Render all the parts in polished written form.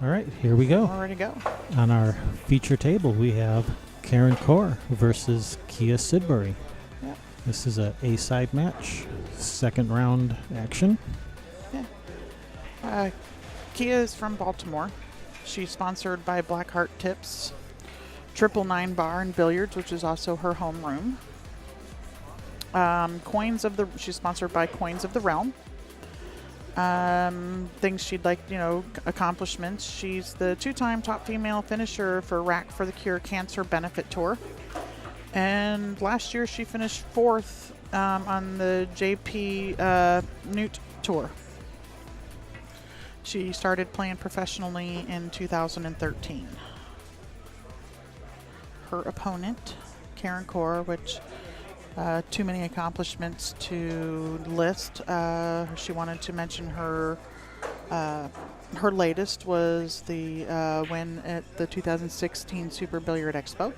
All right, here we go. Ready to go. On our feature table, we have Karen Corr versus Kia Sidbury. Yep. This is a A-side match, second round action. Yeah. Kia is from Baltimore. She's sponsored by Blackheart Tips, 999 Bar and Billiards, which is also her homeroom. She's sponsored by Coins of the Realm. Things she'd like, accomplishments. She's the 2-time top female finisher for Rack for the Cure Cancer Benefit Tour. And last year she finished 4th on the JP Newt Tour. She started playing professionally in 2013. Her opponent, Karen Corr, which too many accomplishments to list. She wanted to mention her latest was the win at the 2016 Super Billiard Expo.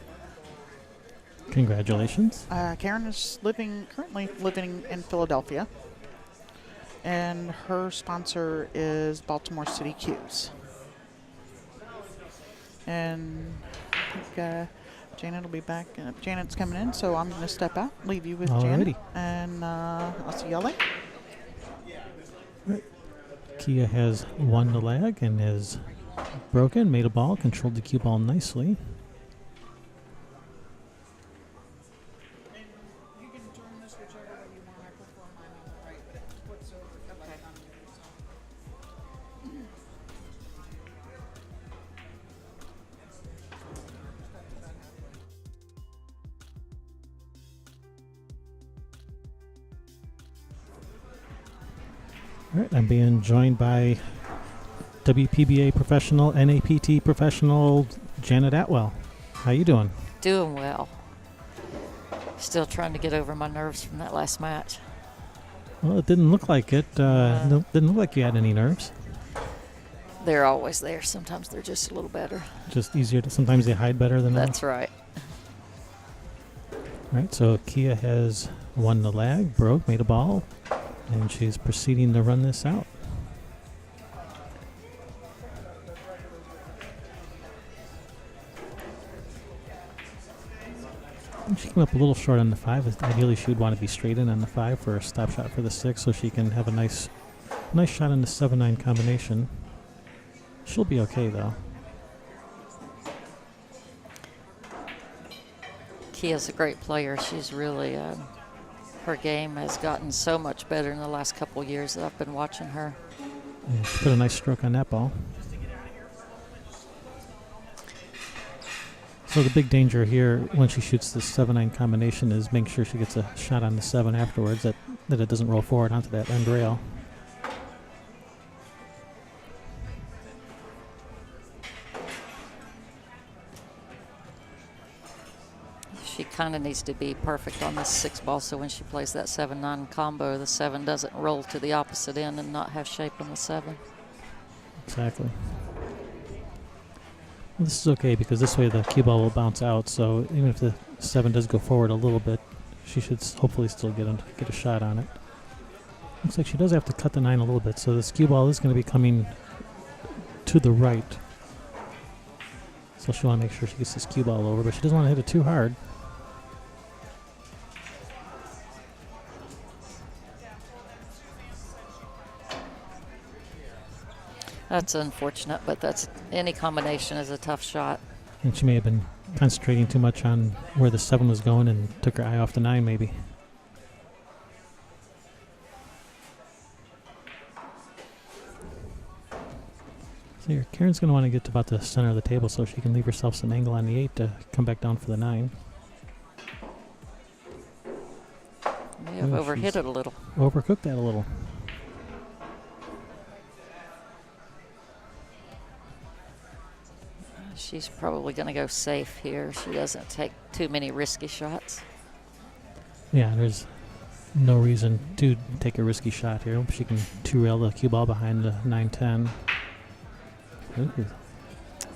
Congratulations. Karen is currently living in Philadelphia, and her sponsor is Baltimore City Q's. And I think Janet will be back. Janet's coming in, so I'm going to step out, leave you with Janet, and I'll see y'all later. Right. Kia has won the leg and is broken, made a ball, controlled the cue ball nicely. You can turn this whichever way you want. I prefer mine on the right, but it puts over on the other side. All right, I'm being joined by WPBA professional, NAPT professional, Janet Atwell. How you doing? Doing well. Still trying to get over my nerves from that last match. Well, it didn't look like it. Didn't look like you had any nerves. They're always there. Sometimes they're just a little better. Just easier to, sometimes they hide better than That's right. All right, so Kia has won the leg, broke, made a ball, and she's proceeding to run this out. She came up a little short on the 5. Ideally, she would want to be straight in on the 5 for a stop shot for the 6, so she can have a nice shot in the 7-9 combination. She'll be okay, though. Kia's a great player. She's really, her game has gotten so much better in the last couple of years that I've been watching her. Yeah, she put a nice stroke on that ball. So the big danger here when she shoots the 7-9 combination is make sure she gets a shot on the 7 afterwards, that it doesn't roll forward onto that end rail. She kind of needs to be perfect on this 6 ball, so when she plays that 7-9 combo, the 7 doesn't roll to the opposite end and not have shape on the 7. Exactly. Well, this is okay because this way the cue ball will bounce out, so even if the 7 does go forward a little bit, she should hopefully still get a shot on it. Looks like she does have to cut the 9 a little bit, so this cue ball is going to be coming to the right. So she'll want to make sure she gets this cue ball over, but she doesn't want to hit it too hard. That's unfortunate, but any combination is a tough shot. And she may have been concentrating too much on where the 7 was going and took her eye off the 9 maybe. So here, Karen's going to want to get to about the center of the table so she can leave herself some angle on the 8 to come back down for the 9. May have overhit it a little. Overcooked that a little. She's probably going to go safe here. She doesn't take too many risky shots. Yeah, there's no reason to take a risky shot here. She can 2-rail the cue ball behind the 9-10. Ooh.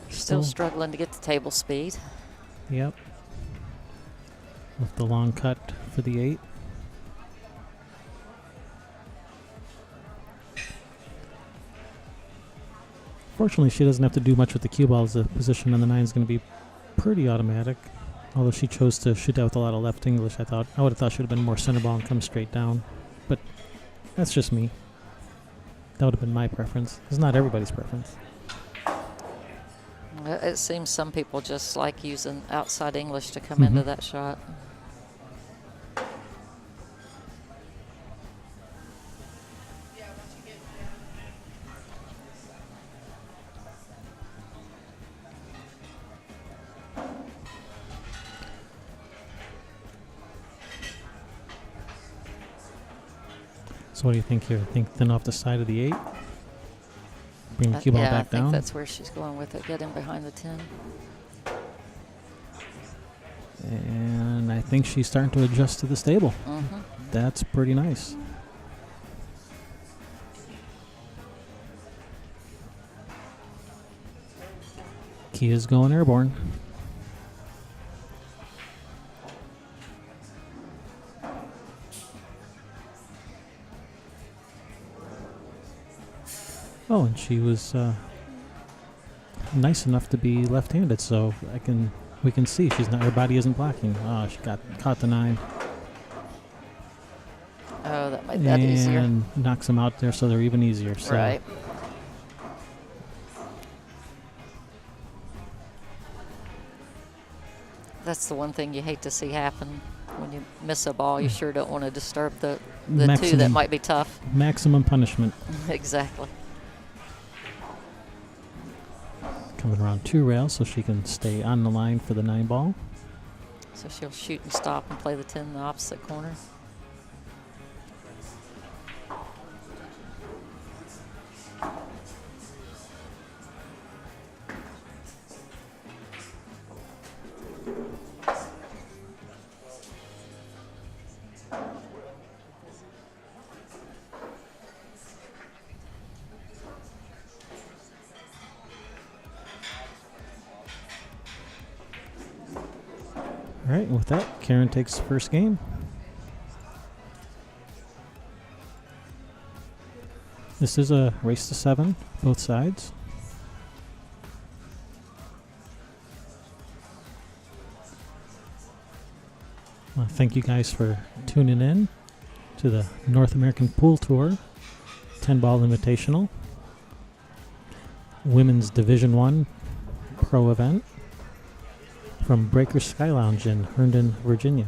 Still struggling to get to table speed. Yep. With the long cut for the 8. Fortunately, she doesn't have to do much with the cue ball, as the position on the 9 is going to be pretty automatic. Although she chose to shoot that with a lot of left English, I would have thought she would have been more center ball and come straight down. But that's just me. That would have been my preference. It's not everybody's preference. It seems some people just like using outside English to come into that shot. So what do you think here? Think thin off the side of the 8? Bring the cue ball Yeah, back I down? think that's where she's going with it. Get in behind the 10. And I think she's starting to adjust to the stable. That's pretty nice. Kia's going airborne. Oh, and she was nice enough to be left-handed, so we can see she's not. Her body isn't blocking. Oh, she caught the 9. Oh, that made that easier. And knocks them out there, so they're even easier. So. Right. That's the one thing you hate to see happen when you miss a ball. You sure don't want to disturb the 2 that might be tough. Maximum punishment. Exactly. Coming around 2 rails so she can stay on the line for the 9 ball. So she'll shoot and stop and play the 10 in the opposite corner. All right, with that, Karen takes the first game. This is a race to 7, both sides. Thank you guys for tuning in to the North American Pool Tour 10-ball Invitational, Women's Division 1 Pro event from Breaker Sky Lounge in Herndon, Virginia.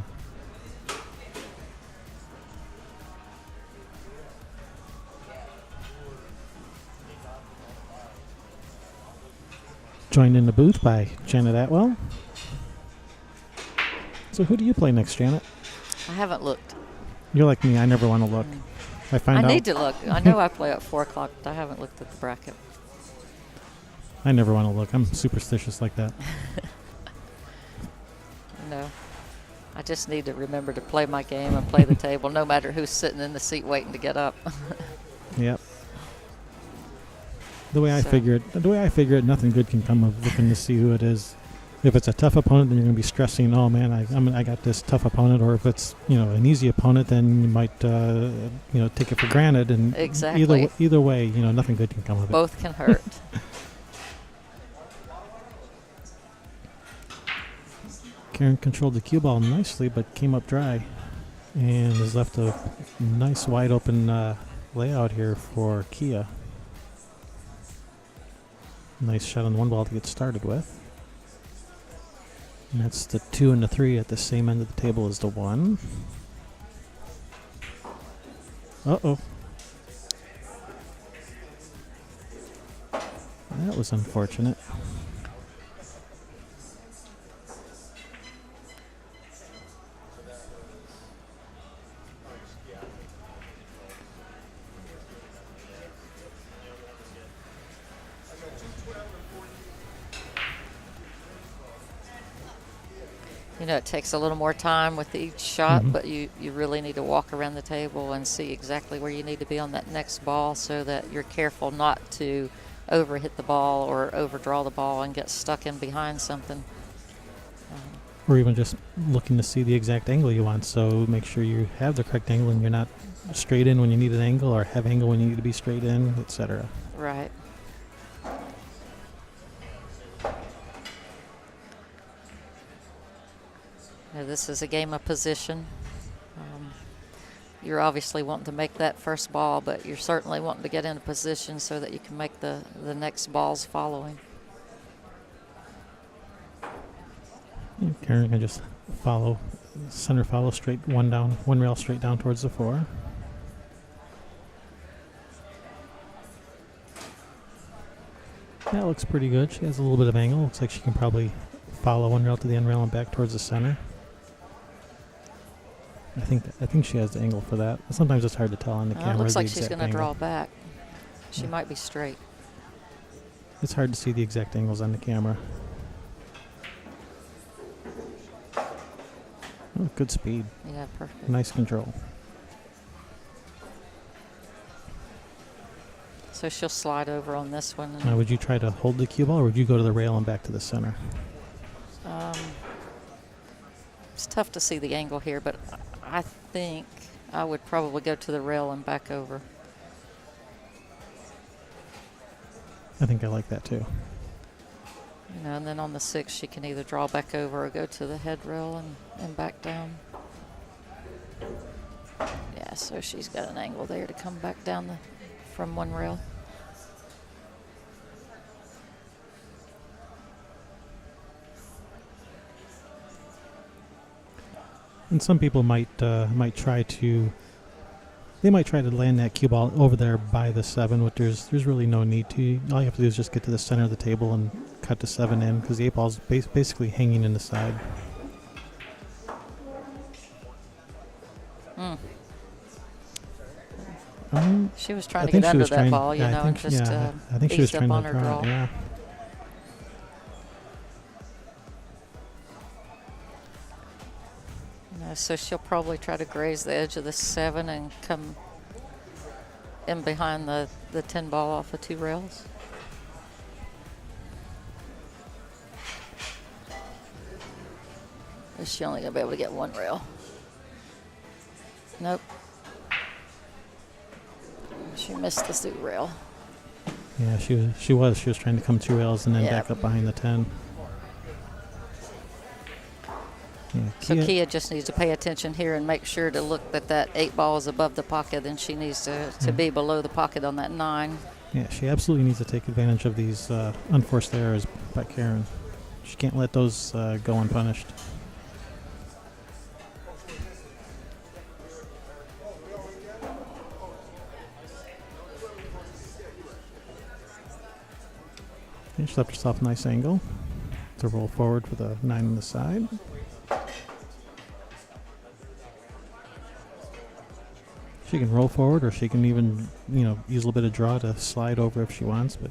Joined in the booth by Janet Atwell. So who do you play next, Janet? I haven't looked. You're like me, I never want to look. I need to look. I know I play at 4 o'clock, but I haven't looked at the bracket. I never want to look. I'm superstitious like that. No. I just need to remember to play my game and play the table, no matter who's sitting in the seat waiting to get up. Yep. The way I figure it, nothing good can come of looking to see who it is. If it's a tough opponent, then you're going to be stressing, oh man, I got this tough opponent. Or if it's an easy opponent, then you might take it for granted. And exactly. Either way, nothing good can come of it. Both can hurt. Karen controlled the cue ball nicely, but came up dry, and has left a nice wide open layout here for Kia. Nice shot on the 1 ball to get started with. And that's the 2 and the 3 at the same end of the table as the 1. Uh-oh. That was unfortunate. It takes a little more time with each shot, but you really need to walk around the table and see exactly where you need to be on that next ball so that you're careful not to overhit the ball or overdraw the ball and get stuck in behind something. Or even just looking to see the exact angle you want, so make sure you have the correct angle and you're not straight in when you need an angle, or have angle when you need to be straight in, etc. Right. You know, this is a game of position. You're obviously wanting to make that first ball, but you're certainly wanting to get in a position so that you can make the next balls following. Karen can just center follow straight, one rail straight down towards the 4. That looks pretty good. She has a little bit of angle. Looks like she can probably follow one rail to the end rail and back towards the center. I think she has the angle for that. Sometimes it's hard to tell on the camera. It looks the like she's exact going to angle. draw back. She might be straight. It's hard to see the exact angles on the camera. Oh, good speed. Yeah, perfect. Nice control. So she'll slide over on this one. And Would you try to hold the cue ball, or would you go to the rail and back to the center? It's tough to see the angle here, but I think I would probably go to the rail and back over. I think I like that too. You know, and then on the 6, she can either draw back over or go to the head rail and back down. Yeah, so she's got an angle there to come back down from one rail. And some people might try to land that cue ball over there by the 7, but there's really no need to. All you have to do is just get to the center of the table and cut the 7 in, because the 8 ball's basically hanging in the side. She was trying to get under that ball, you know, and just I think she was eased up trying on to her draw draw. it, yeah. So she'll probably try to graze the edge of the 7 and come in behind the 10 ball off of 2 rails. Is she only going to be able to get 1 rail? Nope. She missed the 2 rail. Yeah, she was trying to come 2 rails and then Yeah. back up behind the 10. Yeah, So Kia just needs to pay attention here and make sure to look that 8 ball is above the pocket, and she needs to be below the pocket on that 9. Yeah, she absolutely needs to take advantage of these unforced errors by Karen. She can't let those go unpunished. Okay, she left herself a nice angle to roll forward with a 9 on the side. She can roll forward, or she can even, use a little bit of draw to slide over if she wants, but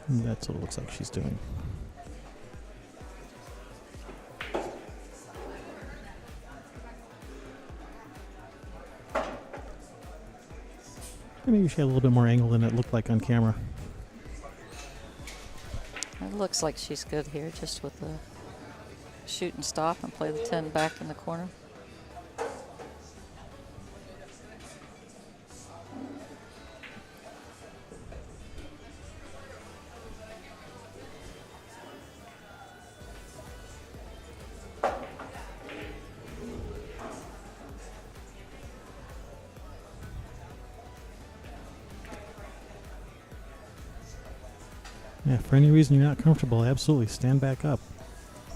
that's what it looks like she's doing. Maybe she had a little bit more angle than it looked like on camera. It looks like she's good here, just with the shoot and stop and play the 10 back in the corner. Yeah, for any reason you're not comfortable, absolutely stand back up.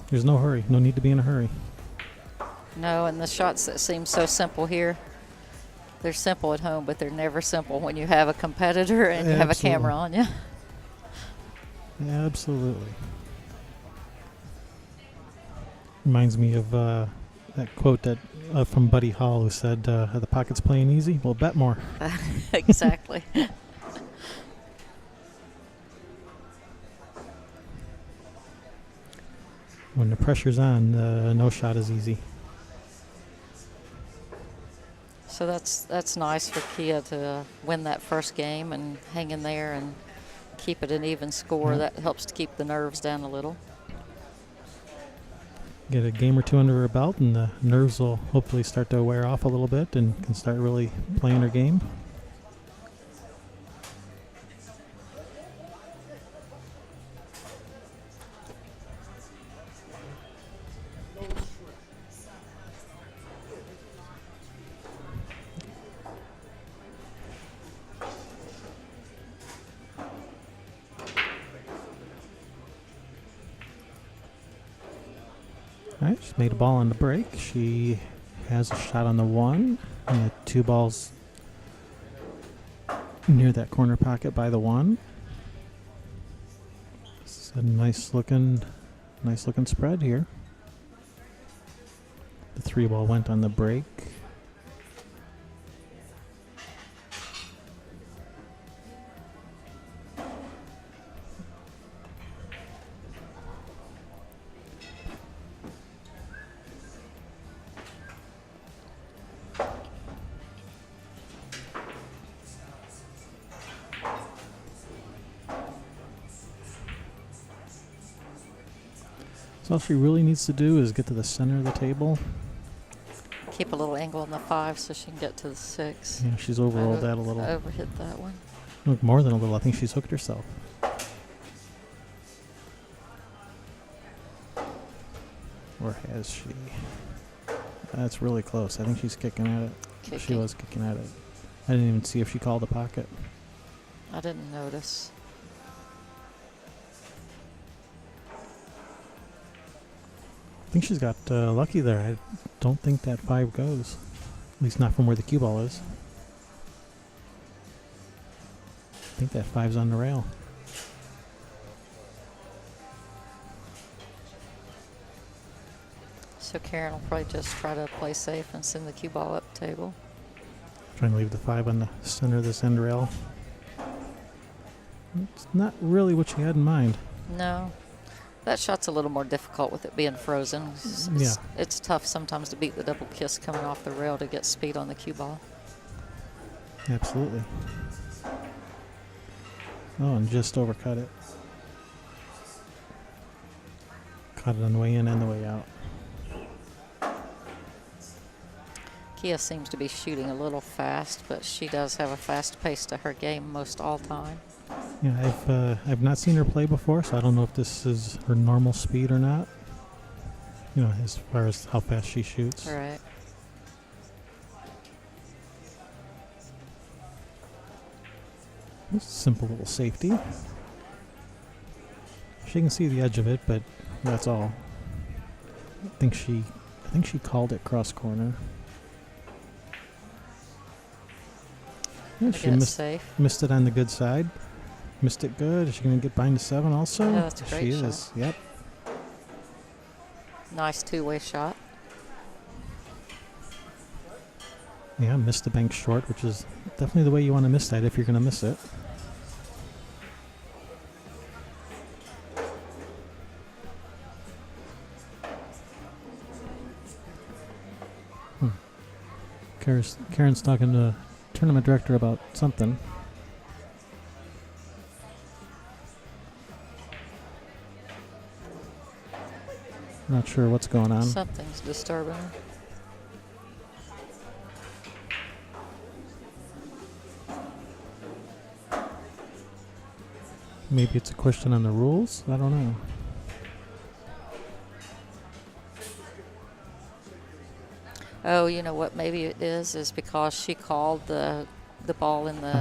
There's no hurry. No need to be in a hurry. No, and the shots that seem so simple here, they're simple at home, but they're never simple when you have a competitor and you have a camera on you. Yeah, absolutely. Reminds me of that quote that from Buddy Hall, who said, "Are the pockets playing easy? Well, bet more." Exactly. When the pressure's on, no shot is easy. So that's nice for Kia to win that first game and hang in there and keep it an even score. Yeah. That helps to keep the nerves down a little. Get a game or two under her belt, and the nerves will hopefully start to wear off a little bit and can start really playing her game. All right, she's made a ball on the break. She has a shot on the 1, and the 2 balls near that corner pocket by the 1. It's a nice looking spread here. The 3 ball went on the break. So all she really needs to do is get to the center of the table. Keep a little angle on the 5 so she can get to the 6. Yeah, she's overrolled that a little. Overhit that one. Look, more than a little. I think she's hooked herself. Or has she? That's really close. I think she's kicking at it. Kicking. She was kicking at it. I didn't even see if she called a pocket. I didn't notice. I think she's got lucky there. I don't think that 5 goes. At least not from where the cue ball is. I think that 5's on the rail. So Karen will probably just try to play safe and send the cue ball up table. Trying to leave the 5 on the center of this end rail. It's not really what she had in mind. No. That shot's a little more difficult with it being frozen. It's tough sometimes to beat the double kiss coming off the rail to get speed on the cue ball. Absolutely. Oh, and just overcut it. Caught it on the way in and the way out. Kia seems to be shooting a little fast, but she does have a fast pace to her game most all time. Yeah, I've not seen her play before, so I don't know if this is her normal speed or not. You know, as far as how fast she shoots. All right. It's a simple little safety. She can see the edge of it, but that's all. I think she called it cross corner. Yeah, she missed it on the good side. Missed it good. Is she going to get behind the 7 also? Yeah, that's a great shot. She is, yep. Nice two-way shot. Yeah, missed the bank short, which is definitely the way you want to miss that if you're going to miss it. Karen's talking to tournament director about something. Not sure what's going on. Something's disturbing her. Maybe it's a question on the rules? I don't know. Oh, you know what maybe it is because she called the ball in the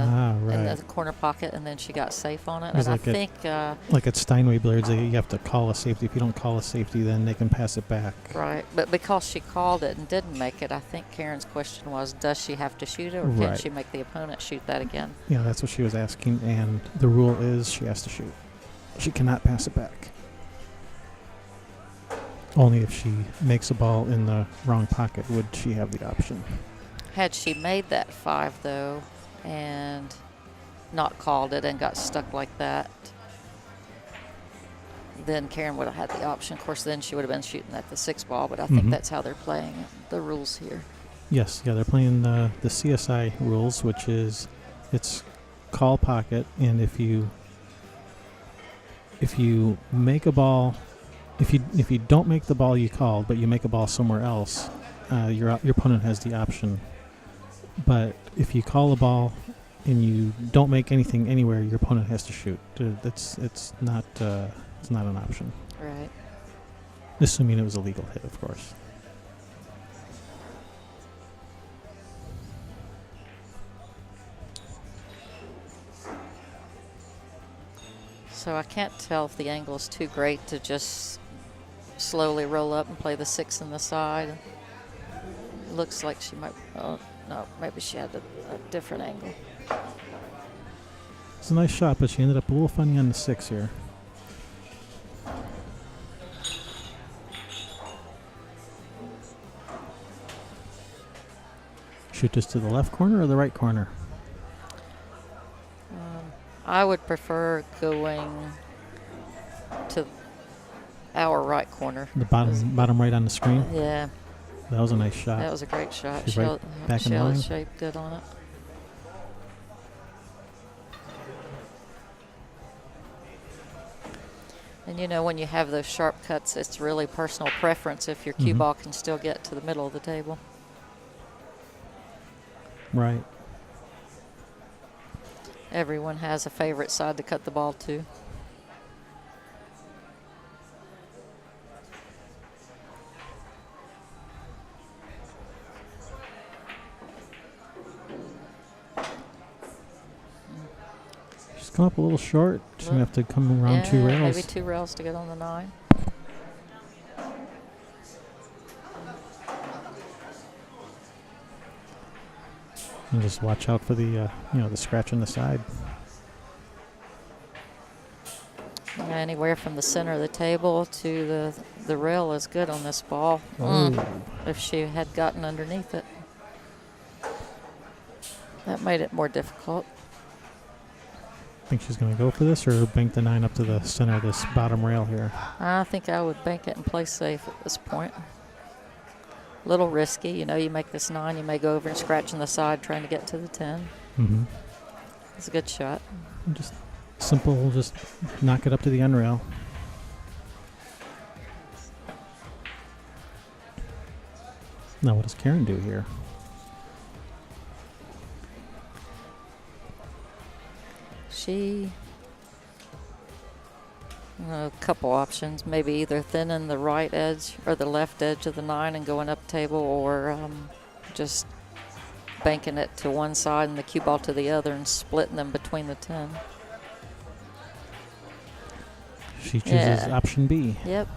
in the corner pocket and then she got safe on it. And like I think like at Steinway Billiards, you have to call a safety. If you don't call a safety, then they can pass it back. Right, but because she called it and didn't make it, I think Karen's question was, does she have to shoot it or can she make the opponent shoot that again? Yeah, that's what she was asking, and the rule is she has to shoot. She cannot pass it back. Only if she makes a ball in the wrong pocket would she have the option. Had she made that 5 though and not called it and got stuck like that, then Karen would have had the option. Of course, then she would have been shooting at the 6 ball, but I think that's how they're playing it, the rules here. Yes, yeah, they're playing the CSI rules, which is it's call pocket, and if you make a ball, if you don't make the ball you called, but you make a ball somewhere else, your opponent has the option. But if you call a ball and you don't make anything anywhere, your opponent has to shoot. It's not an option. Right. Assuming it was a legal hit, of course. So I can't tell if the angle is too great to just slowly roll up and play the 6 in the side. Looks like she might, oh, no, maybe she had a different angle. It's a nice shot, but she ended up a little funny on the 6 here. Shoot this to the left corner or the right corner? I would prefer going to our right corner. The bottom right on the screen? Yeah. That was a nice shot. That was a great shot. She's right back in Shell line. shaped good on it. And you know, when you have those sharp cuts, it's really personal preference if your cue ball can still get to the middle of the table. Right. Everyone has a favorite side to cut the ball to. She's come up a little short. She's going to have to come around 2 rails. Maybe 2 rails to get on the 9. And just watch out for the, the scratch on the side. Anywhere from the center of the table to the rail is good on this ball. If she had gotten underneath it. That made it more difficult. Think she's going to go for this or bank the 9 up to the center of this bottom rail here? I think I would bank it and play safe at this point. A little risky. You know, you make this 9, you may go over and scratch on the side trying to get to the 10. Mm-hmm. It's a good shot. Just simple, just knock it up to the end rail. Now what does Karen do here? A couple options. Maybe either thinning the right edge or the left edge of the 9 and going up table, or just banking it to one side and the cue ball to the other and splitting them between the 10. She chooses option B. Yep.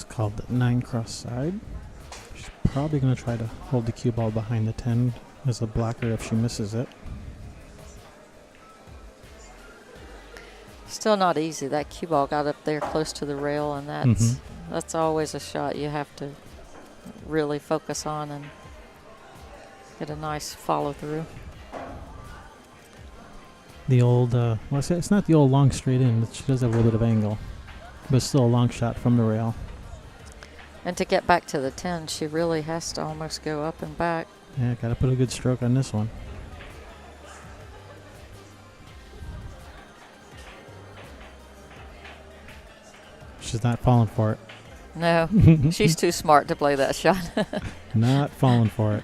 Called the 9 cross side. She's probably going to try to hold the cue ball behind the 10 as a blocker if she misses it. Still not easy. That cue ball got up there close to the rail, and that's always a shot you have to really focus on and get a nice follow through. The old, it's not the old long straight in, but she does have a little bit of angle, but it's still a long shot from the rail. And to get back to the 10, she really has to almost go up and back. Yeah, got to put a good stroke on this one. She's not falling for it. No, she's too smart to play that shot. Not falling for it.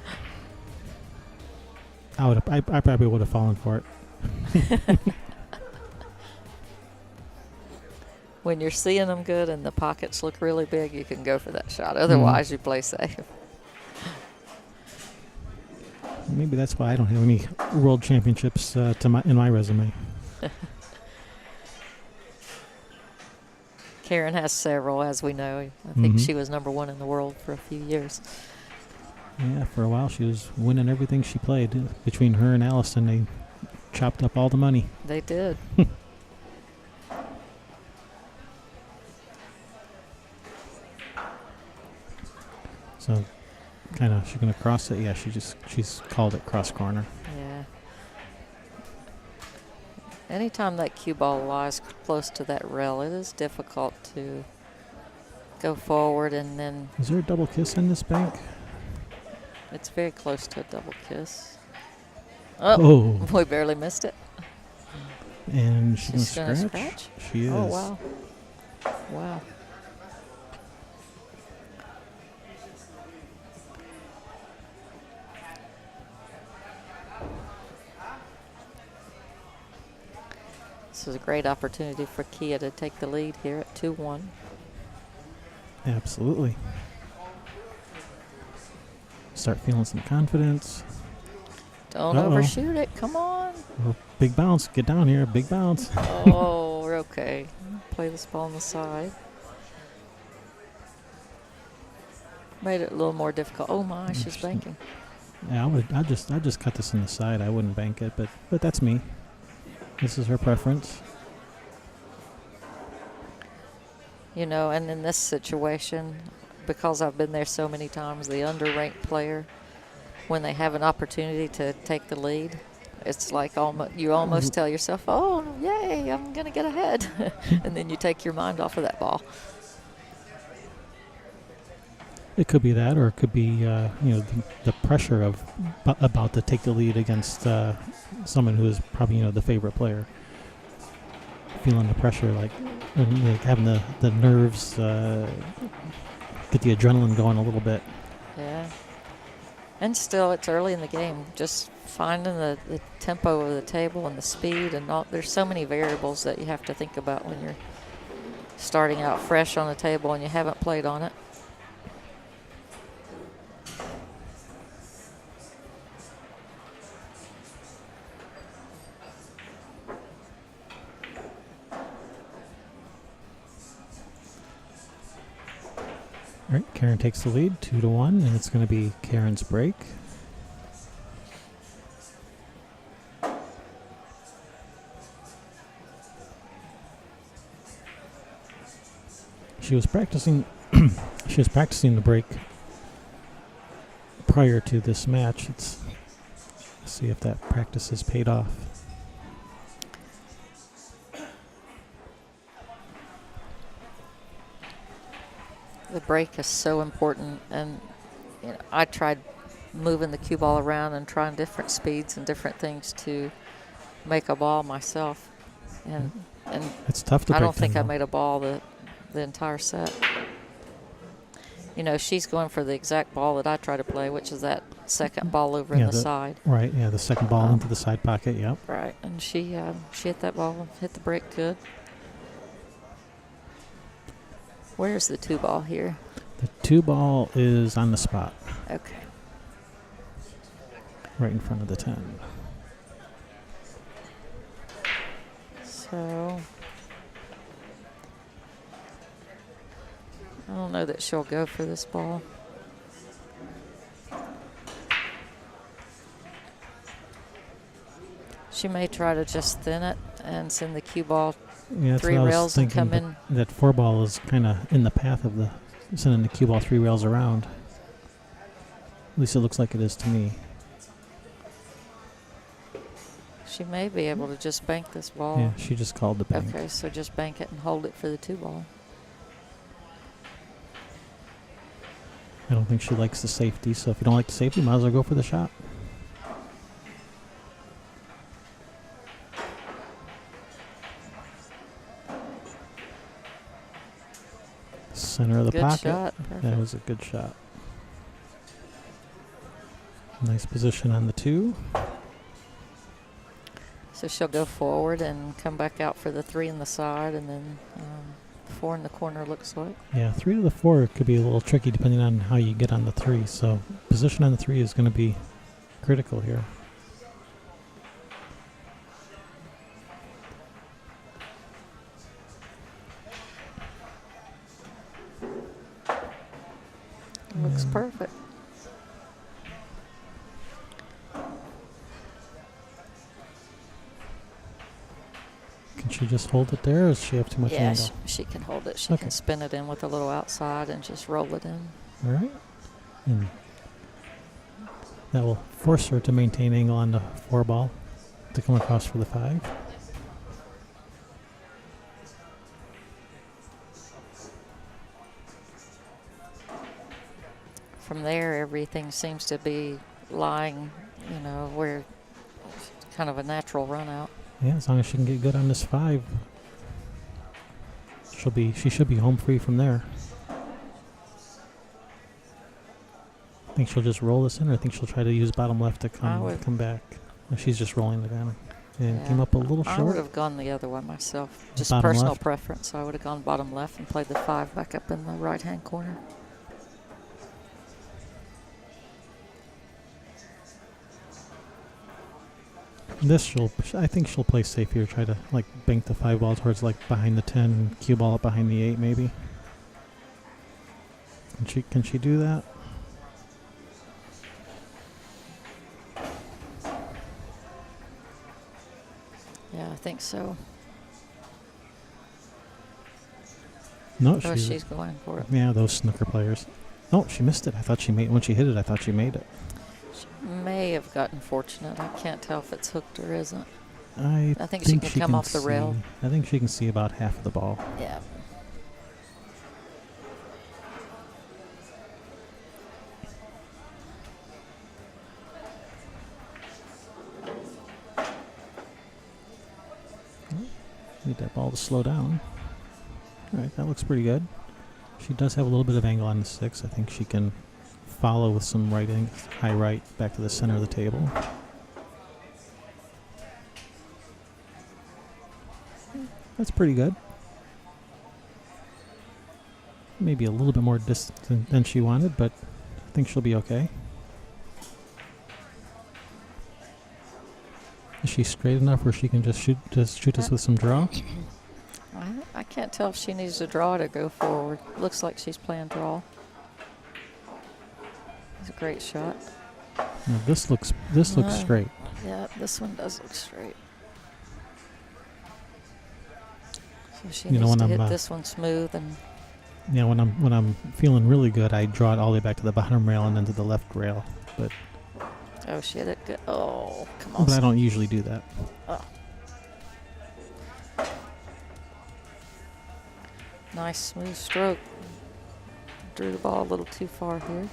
I probably would have fallen for it. When you're seeing them good and the pockets look really big, you can go for that shot. Otherwise, you play safe. Maybe that's why I don't have any world championships in my resume. Karen has several, as we know. I think she was #1 in the world for a few years. Yeah, for a while she was winning everything she played. Between her and Allison, they chopped up all the money. They did. So, kind of, she's going to cross it. Yeah, she's called it cross corner. Yeah. Anytime that cue ball lies close to that rail, it is difficult to go forward and then. Is there a double kiss in this bank? It's very close to a double kiss. Oh. We barely missed it. And she's going to gonna scratch? She is. Oh, wow. Wow. This is a great opportunity for Kia to take the lead here at 2-1. Absolutely. Start feeling some confidence. Don't Uh-oh. overshoot it. Come on. Oh, big bounce. Get down here. Big bounce. Oh, we're okay. Play this ball on the side. Made it a little more difficult. Oh my, she's banking. Yeah, I'd just cut this on the side. I wouldn't bank it, but that's me. This is her preference. You know, and in this situation, because I've been there so many times, the underranked player, when they have an opportunity to take the lead, it's like you almost tell yourself, oh, yay, I'm going to get ahead. And then you take your mind off of that ball. It could be that, or it could be the pressure of about to take the lead against someone who is probably the favorite player. Feeling the pressure, like having the nerves, get the adrenaline going a little bit. Yeah. And still, it's early in the game. Just finding the tempo of the table and the speed and all. There's so many variables that you have to think about when you're starting out fresh on the table and you haven't played on it. All right, Karen takes the lead, 2-1, and it's going to be Karen's break. She was practicing. She was practicing the break prior to this match. Let's see if that practice has paid off. The break is so important, and I tried moving the cue ball around and trying different speeds and different things to make a ball myself, and It's tough to. I don't think I them, made a ball the entire set. She's going for the exact ball that I try to play, which is that second ball over in the side. Right, yeah, the second ball into the side pocket, yep. Right, and she hit that ball, hit the break good. Where's the 2 ball here? The 2 ball is on the spot. Okay. Right in front of the 10. So I don't know that she'll go for this ball. She may try to just thin it and send the cue ball 3 rails and come in. That 4 ball is kind of in the path of sending the cue ball 3 rails around. At least it looks like it is to me. She may be able to just bank this ball. Yeah, she just called the bank. Okay, so just bank it and hold it for the 2 ball. I don't think she likes the safety, so if you don't like the safety, might as well go for the shot. Center of the pocket. Shot. That was a good shot. Nice position on the 2. So she'll go forward and come back out for the 3 in the side, and then 4 in the corner looks like. Yeah, 3 to the 4 could be a little tricky depending on how you get on the 3. So position on the 3 is going to be critical here. Looks perfect. Can she just hold it there, or does she have too much angle? She can hold it. She can spin it in with a little outside and just roll it in. All right. And that will force her to maintain angle on the 4 ball to come across for the 5. From there, everything seems to be lying, where it's kind of a natural run out. Yeah, as long as she can get good on this 5, she should be home free from there. I think she'll just roll this in, or I think she'll try to use bottom left to come back. No, she's just rolling it in. and came up a little I would short. have gone the other way myself. Just Bottom personal left? preference. I would have gone bottom left and played the 5 back up in the right-hand corner. This I think she'll play safe here. Try to like bank the 5 ball towards like behind the 10, and cue ball up behind the 8 maybe. Can she do that? Yeah, I think so. No, Oh, she's going for it. Yeah, those snooker players. Oh, she missed it. I thought she made when she hit it. I thought she made it. She may have gotten fortunate. I can't tell if it's hooked or isn't. I think she can come off the see, rail. I think she can see about half of the ball. Yeah. Need that ball to slow down. All right, that looks pretty good. She does have a little bit of angle on the 6. I think she can follow with some high right back to the center of the table. That's pretty good. Maybe a little bit more distant than she wanted, but I think she'll be okay. Is she straight enough where she can just shoot us with some draw? I can't tell if she needs to draw to go forward. Looks like she's playing draw. It's a great shot. No, this looks straight. Yeah, this one does look straight. So she You know, needs when to I'm, hit this one smooth and. Yeah, when I'm feeling really good, I draw it all the way back to the bottom rail and then to the left rail. But Oh, she hit it good. Oh, come on. I don't usually do that. Oh. Nice smooth stroke. Drew the ball a little too far here.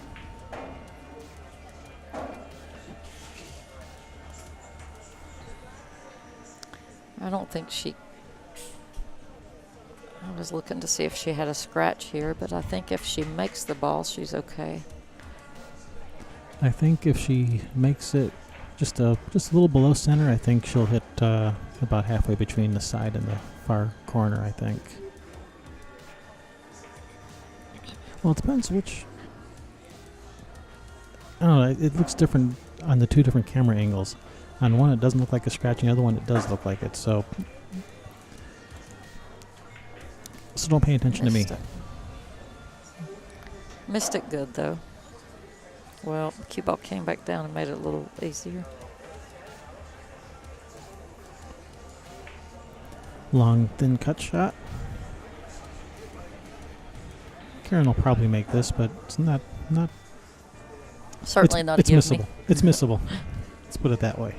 I don't think she. I was looking to see if she had a scratch here, but I think if she makes the ball, she's okay. I think if she makes it just a little below center, I think she'll hit about halfway between the side and the far corner, I think. Well, it depends which. I don't know. It looks different on the 2 different camera angles. On one, it doesn't look like a scratch. On the other one, it does look like it. So don't pay attention to me. Missed it good, though. Well, the cue ball came back down and made it a little easier. Long, thin cut shot. Karen will probably make this, but it's not. Certainly not a It's give missable. me. It's missable. Let's put it that way.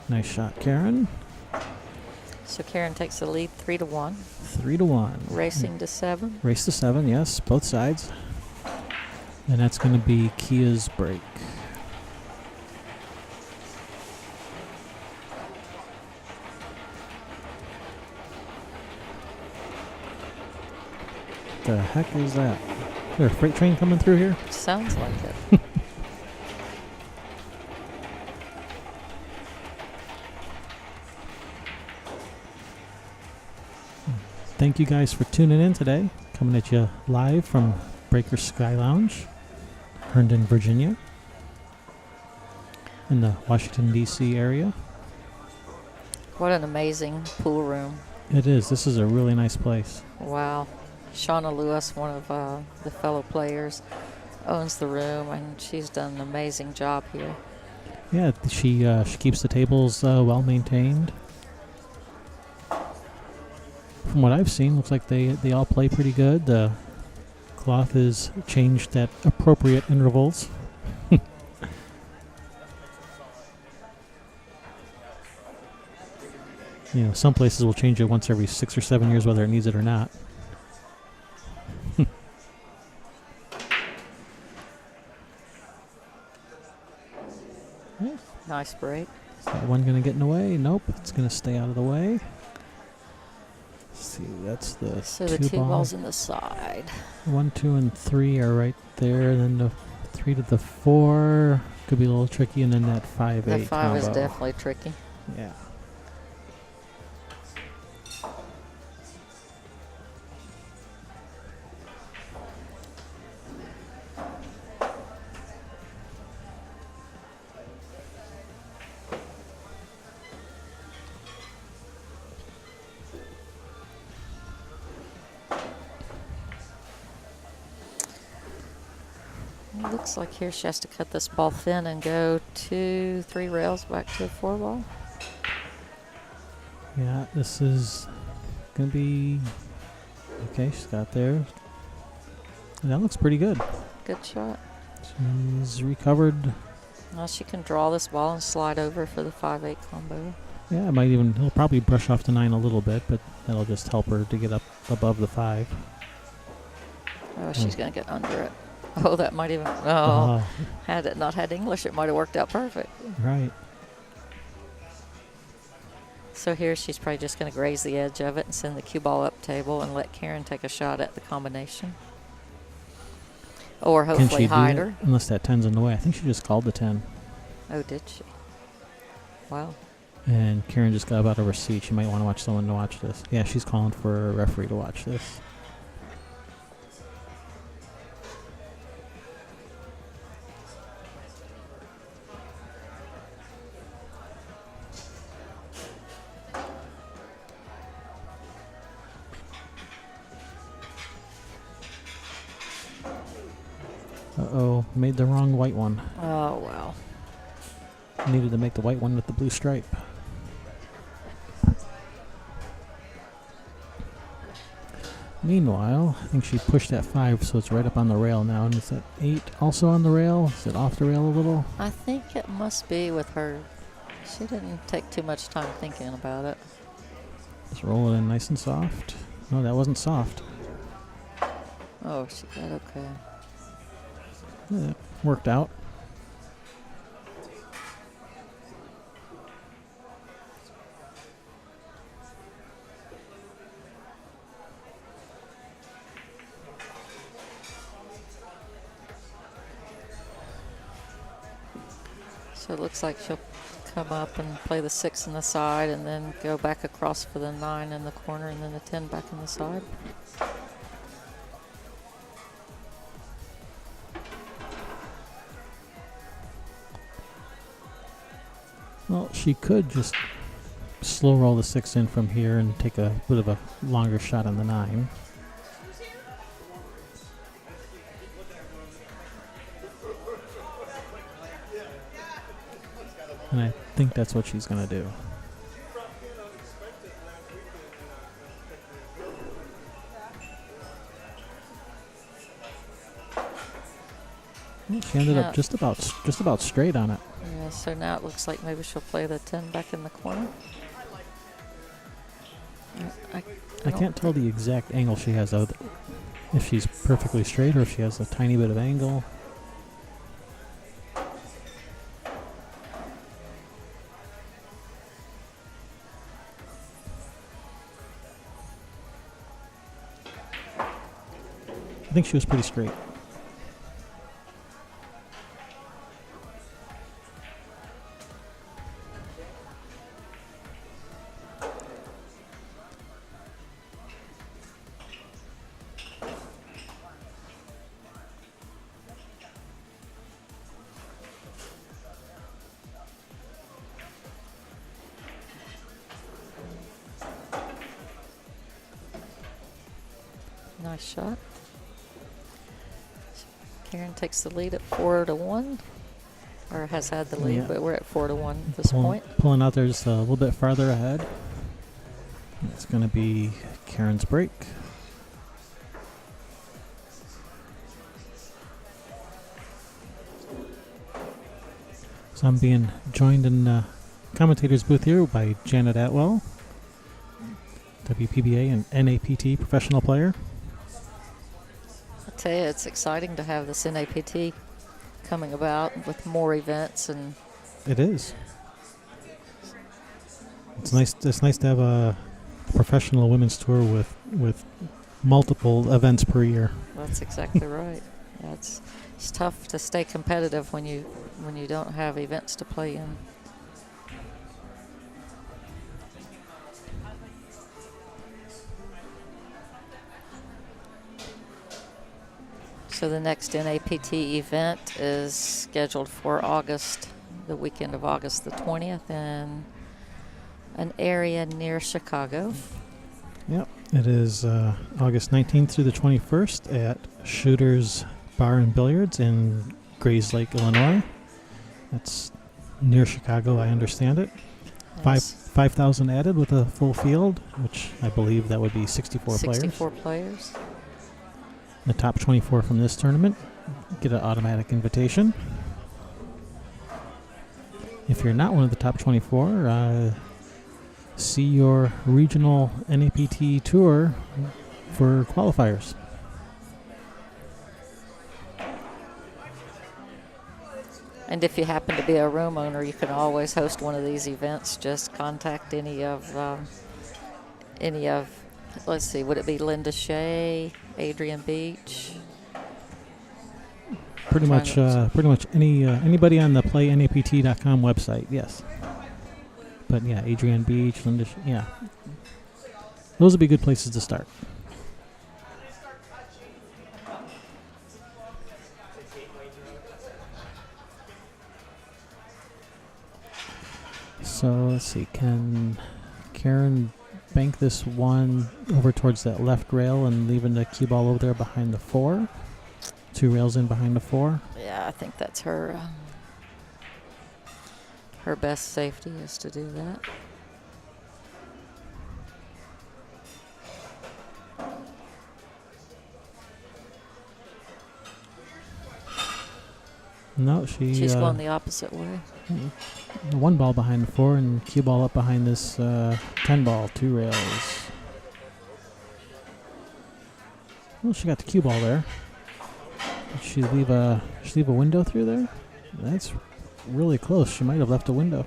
Nice shot, Karen. So Karen takes the lead 3-1. 3-1. Racing to 7. Race to 7, yes, both sides. And that's going to be Kia's break. The heck is that? Is there a freight train coming through here? Sounds like it. Thank you guys for tuning in today. Coming at you live from Breaker Sky Lounge, Herndon, Virginia, in the Washington, D.C. area. What an amazing pool room. It is. This is a really nice place. Wow. Shauna Lewis, one of the fellow players, owns the room, and she's done an amazing job here. Yeah, she keeps the tables well maintained. From what I've seen, looks like they all play pretty good. The cloth is changed at appropriate intervals. You know, some places will change it once every 6 or 7 years, whether it needs it or not. Nice break. Is that one going to get in the way? Nope, it's going to stay out of the way. see. That's the So the two balls in the side. 1, 2, and 3 are right there. Then the 3 to the 4 could be a little tricky, and then that 5, 8 That 5 is combo. definitely tricky. Yeah. It looks like here she has to cut this ball thin and go 2, 3 rails back to a 4 ball. Yeah, this is going to be... Okay, she's got there. That looks pretty good. Good shot. She's recovered. Now she can draw this ball and slide over for the 5-8 combo. Yeah, he'll probably brush off the 9 a little bit, but that'll just help her to get up above the 5. Oh, she's going to get under it. Oh, that might even... Oh, had it not had English, it might have worked out perfect. Right. So here she's probably just going to graze the edge of it and send the cue ball up table and let Karen take a shot at the combination. Or hopefully Can she hide do her. it? Unless that 10's in the way. I think she just called the 10. Oh, did she? Wow. And Karen just got up out of her seat. She might want to watch someone to watch this. Yeah, she's calling for a referee to watch this. Uh-oh, made the wrong white one. Oh, wow. Needed to make the white one with the blue stripe. Meanwhile, I think she pushed that 5, so it's right up on the rail now. And is that 8 also on the rail? Is it off the rail a little? I think it must be with her. She didn't take too much time thinking about it. Just roll it in nice and soft. No, that wasn't soft. Oh, she got okay. Yeah, worked out. So it looks like she'll come up and play the 6 in the side and then go back across for the 9 in the corner and then the 10 back in the side. Well, she could just slow roll the 6 in from here and take a bit of a longer shot on the 9. And I think that's what she's going to do. Well, she ended up just about straight on it. Yeah, so now it looks like maybe she'll play the 10 back in the corner. I can't tell the exact angle she has, though. If she's perfectly straight or if she has a tiny bit of angle. I think she was pretty straight. Nice shot. Karen takes the lead at 4-1, or has had the lead, Yeah. but we're at 4-1 at this point. Pulling out there just a little bit farther ahead. It's going to be Karen's break. So I'm being joined in the commentator's booth here by Janet Atwell, WPBA and NAPT professional player. I tell you, it's exciting to have this NAPT coming about with more events, and It is. It's nice. It's nice to have professional women's tour with multiple events per year. That's exactly right. Yeah, it's tough to stay competitive when you don't have events to play in. So the next NAPT event is scheduled for August, the weekend of August the 20th, in an area near Chicago. Yep. It is August 19th through the 21st at Shooter's Bar and Billiards in Grays Lake, Illinois. That's near Chicago, I understand it. Yes. 5,000 added with a full field, which I believe that would be 64 players. 64 players. The top 24 from this tournament get an automatic invitation. If you're not one of the top 24, see your regional NAPT tour for qualifiers. And if you happen to be a room owner, you can always host one of these events. Just contact any of, let's see, would it be Linda Shea, Adrian Beach? Pretty much anybody on the playnapt.com website, yes. But yeah, Adrian Beach, Linda, yeah. Those would be good places to start. So let's see, can Karen bank this one over towards that left rail and leaving the cue ball over there behind the 4? 2 rails in behind the 4? Yeah, I think that's her best safety is to do that. No, she's going the opposite way. One ball behind the 4 and cue ball up behind this 10 ball, 2 rails. Well, she got the cue ball there. Did she leave a window through there? That's really close. She might have left a window.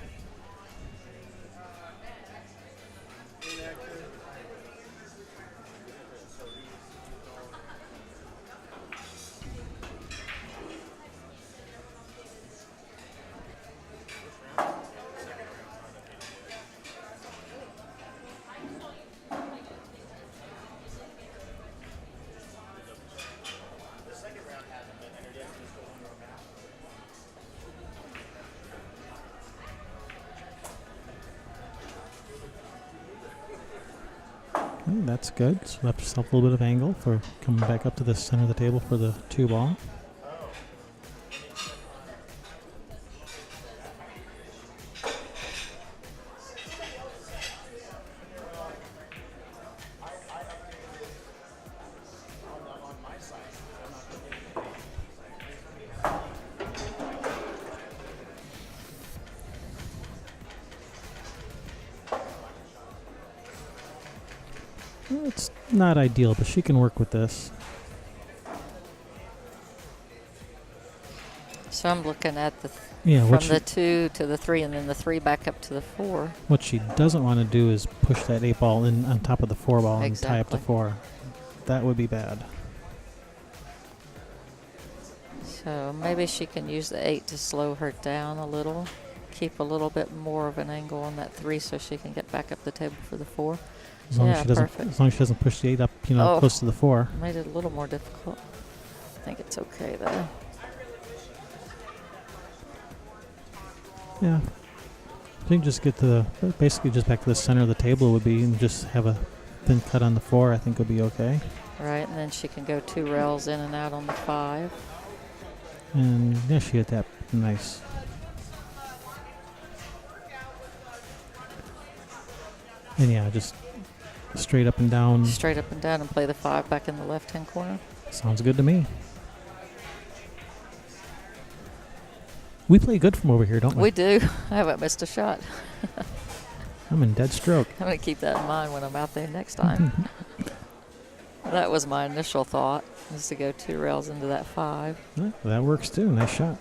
That's good. So left yourself a little bit of angle for coming back up to the center of the table for the 2 ball. It's not ideal, but she can work with this. So I'm looking at the from the 2 to the 3, and then the 3 back up to the 4. What she doesn't want to do is push that 8 ball in on top of the 4 ball and tie up the 4. That would be bad. So maybe she can use the 8 to slow her down a little, keep a little bit more of an angle on that 3 so she can get back up the table for the 4. As long as she doesn't push the 8 up, close to the 4. Made it a little more difficult. I think it's okay though. Yeah. I think just get to basically just back to the center of the table would be, and just have a thin cut on the 4. I think would be okay. Right, and then she can go 2 rails in and out on the 5. And yeah, she hit that nice. And yeah, just straight up and down. Straight up and down and play the 5 back in the left-hand corner. Sounds good to me. We play good from over here, don't we? We do. I haven't missed a shot. I'm in dead stroke. I'm going to keep that in mind when I'm out there next time. That was my initial thought, was to go 2 rails into that 5. Yeah, that works too. Nice shot.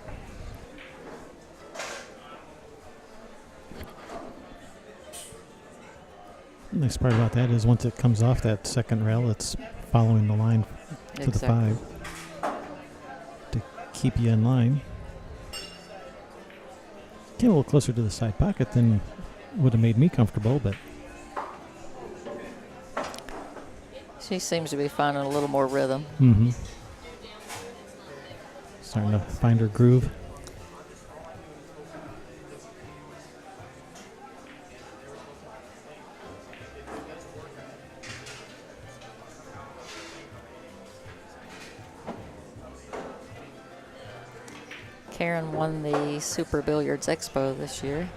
Nice part about that is once it comes off that second rail, it's following the line to the 5 to keep you in line. Came a little closer to the side pocket than would have made me comfortable, but She seems to be finding a little more rhythm. Starting to find her groove. Karen won the Super Billiards Expo this year.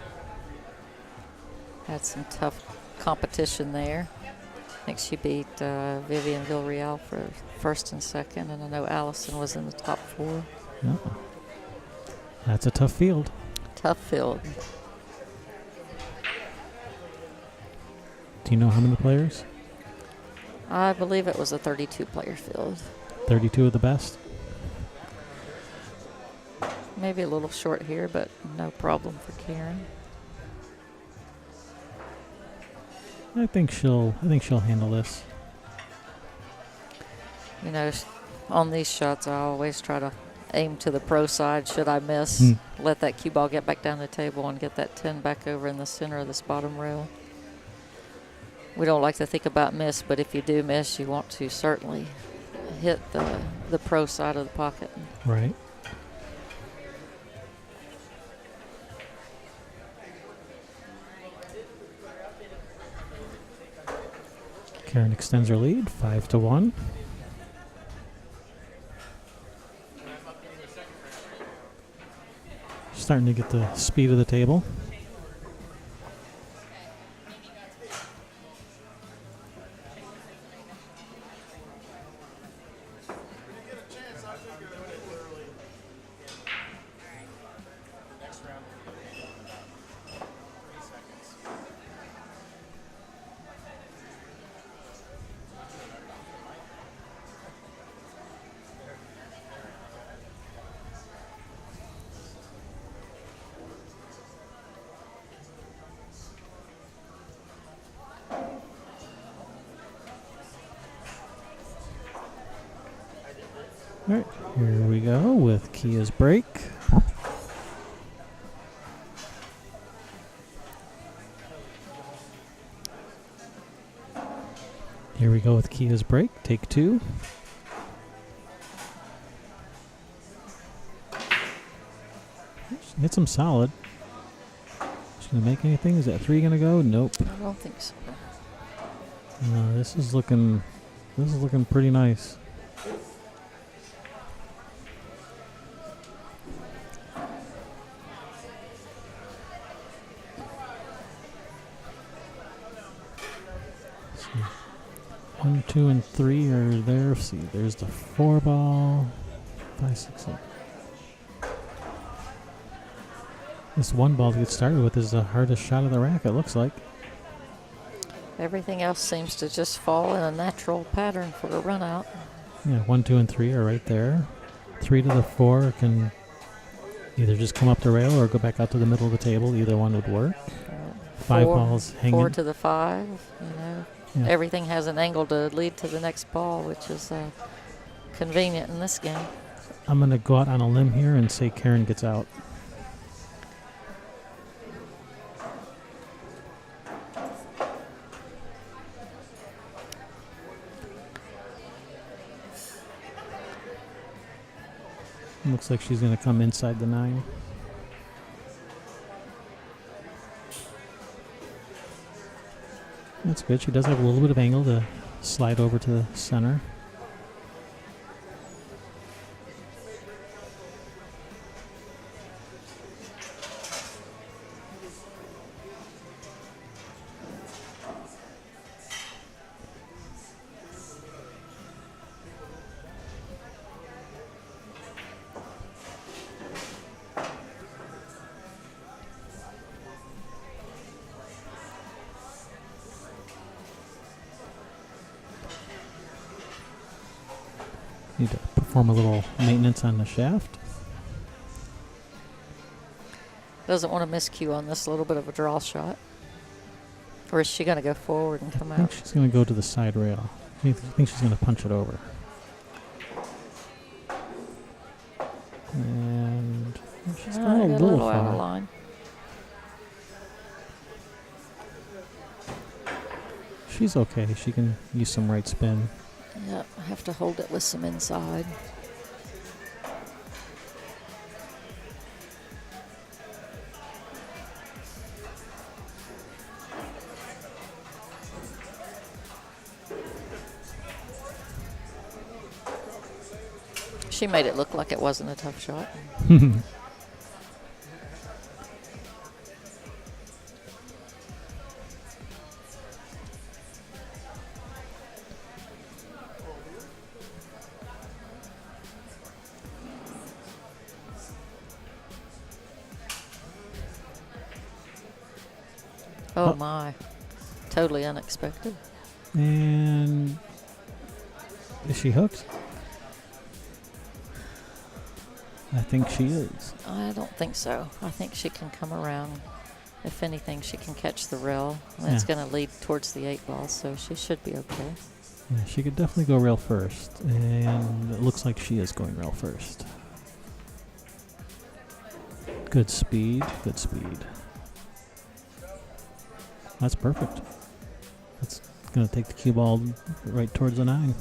Had some tough competition there. I think she beat Vivian Villarreal for first and second, and I know Allison was in the top 4. Oh. That's a tough field. Tough field. Do you know how many players? I believe it was a 32-player field. 32 of the best? Maybe a little short here, but no problem for Karen. I think she'll handle this. You know, on these shots, I always try to aim to the pro side. Should I miss, let that cue ball get back down the table and get that 10 back over in the center of this bottom rail. We don't like to think about miss, but if you do miss, you want to certainly hit the pro side of the pocket. Right. Karen extends her lead, 5-1. Starting to get the speed of the table. All right, here we go with Kia's break. Here we go with Kia's break, take 2. Hits him solid. She's gonna make anything? Is that 3 gonna go? Nope. I don't think so. No, this is looking pretty nice. See. 1, 2, and 3 are there. See, there's the 4 ball. 5, 6, 7. This 1 ball to get started with is the hardest shot of the rack, it looks like. Everything else seems to just fall in a natural pattern for a run out. Yeah, 1, 2, and 3 are right there. 3 to the 4 can either just come up the rail or go back out to the middle of the table. Either one would work. 5 balls hanging. 4 to the 5, you know. Yeah. Everything has an angle to lead to the next ball, which is convenient in this game. I'm going to go out on a limb here and say Karen gets out. Looks like she's going to come inside the 9. That's good. She does have a little bit of angle to slide over to the center. Need to perform a little maintenance on the shaft. Doesn't want to miscue on this little bit of a draw shot. Or is she going to go forward and come I think out? she's going to go to the side rail. I think she's going to punch it over. And she's Oh, gone a got little out of far. line. She's okay. She can use some right spin. Yeah, I have to hold it with some inside. She made it look like it wasn't a tough shot. Oh my, totally unexpected. And is she hooked? I think she is. I don't think so. I think she can come around. If anything, she can catch the rail. And it's Yeah. going to lead towards the 8 ball, so she should be okay. Yeah, she could definitely go rail first. And it looks like she is going rail first. Good speed, good speed. That's perfect. That's going to take the cue ball right towards the 9.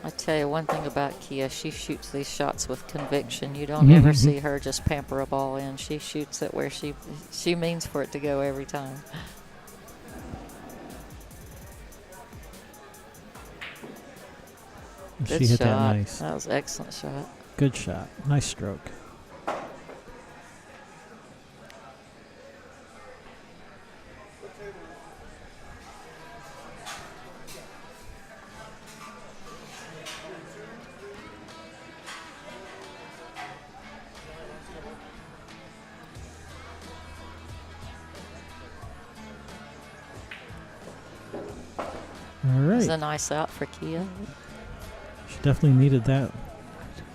I tell you one thing about Kia, she shoots these shots with conviction. You don't ever see her just pamper a ball in. She shoots it where she means for it to go every time. Good She hit shot. that nice. That was an excellent shot. Good shot. Nice stroke. All It was right. a nice out for Kia. She definitely needed that.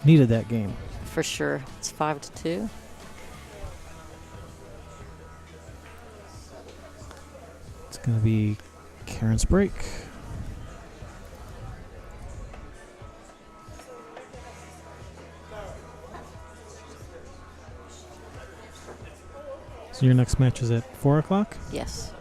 Needed that game. For sure. It's 5-2. It's going to be Karen's break. So your next match is at 4 o'clock? Yes.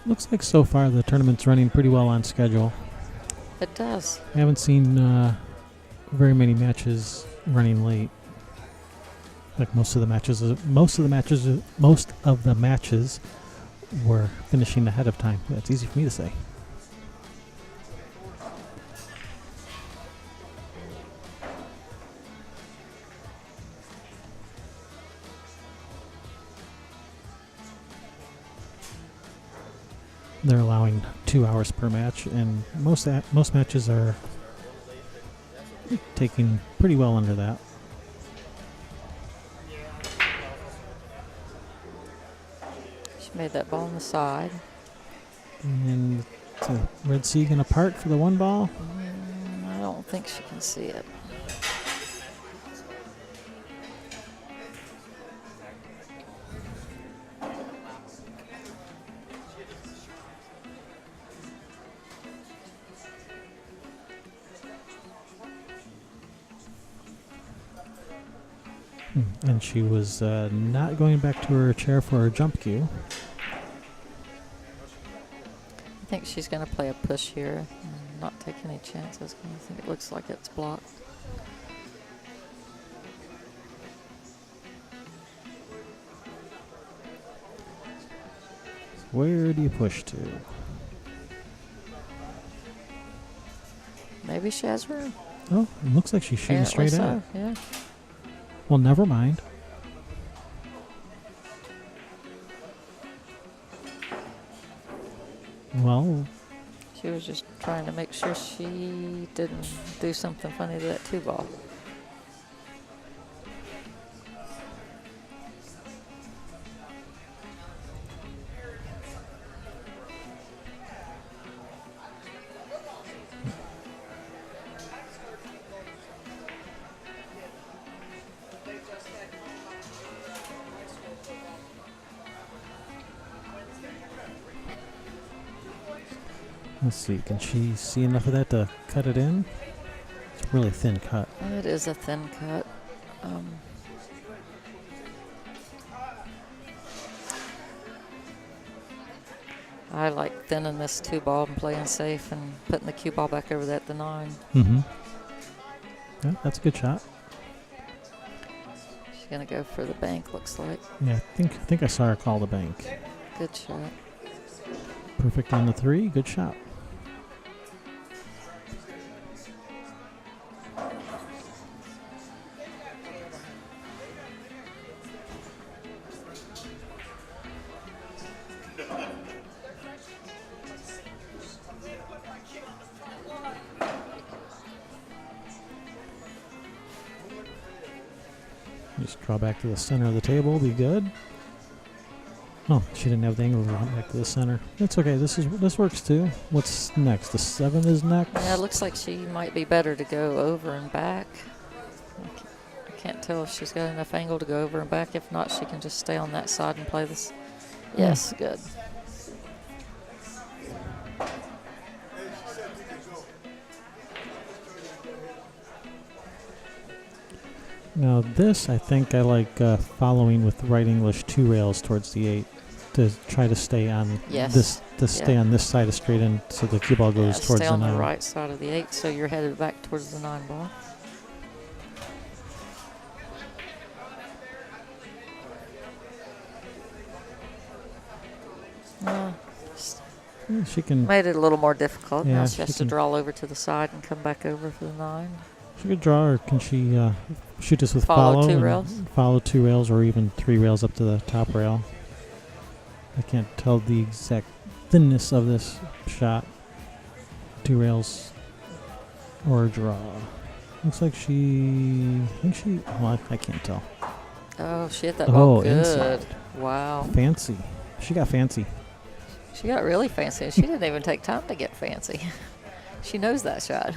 Looks like so far the tournament's running pretty well on schedule. It does. I haven't seen very many matches running late. Like most of the matches were finishing ahead of time. That's easy for me to say. They're allowing 2 hours per match, and most matches are taking pretty well under that. She made that ball on the side. And Red Sea gonna part for the 1 ball. I don't think she can see it. And she was not going back to her chair for her jump cue. I think she's going to play a push here and not take any chances. I think it looks like it's blocked. Where do you push to? Maybe she has room. Oh, it looks like she's shooting Apparently straight so, at it. yeah. Well, never mind. Well, She was just trying to make sure she didn't do something funny to that 2-ball. let's see. Can she see enough of that to cut it in? It's a really thin cut. It is a thin cut. I like thinning this 2-ball and playing safe and putting the cue ball back over that the 9. Mm-hmm. Yeah, that's a good shot. She's gonna go for the bank, looks like. Yeah, I think I saw her call the bank. Good shot. Perfect on the 3. Good shot. Just draw back to the center of the table. Be good. Oh, she didn't have the angle to run back to the center. It's okay. This works too. What's next? The 7 is next. Yeah, it looks like she might be better to go over and back. I can't tell if she's got enough angle to go over and back. If not, she can just stay on that side and play this. Yes, good. Now this, I think I like following with right English 2 rails towards the 8 to try to stay on Yes. stay on this side of straight in, so the cue ball goes towards stay the on 9. the right side of the 8, so you're headed back towards the 9 ball. She can. Made it a little more difficult. Yeah, Now she she has to can- draw over to the side and come back over for the 9. She could draw, or can she shoot us with Follow follow? 2 and rails? Follow 2 rails, or even 3 rails up to the top rail. I can't tell the exact thinness of this shot. 2 rails or draw. Looks like she. I think she. Well, I can't tell. Oh, she hit that ball good. Inside. Wow. Fancy. She got fancy. She got really fancy. She didn't even take time to get fancy. She knows that shot.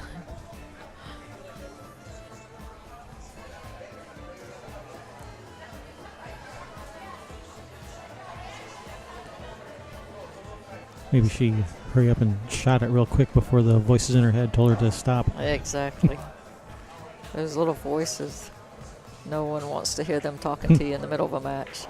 Maybe she hurry up and shot it real quick before the voices in her head told her to stop. Exactly. Those little voices. No one wants to hear them talking to you in the middle of a match.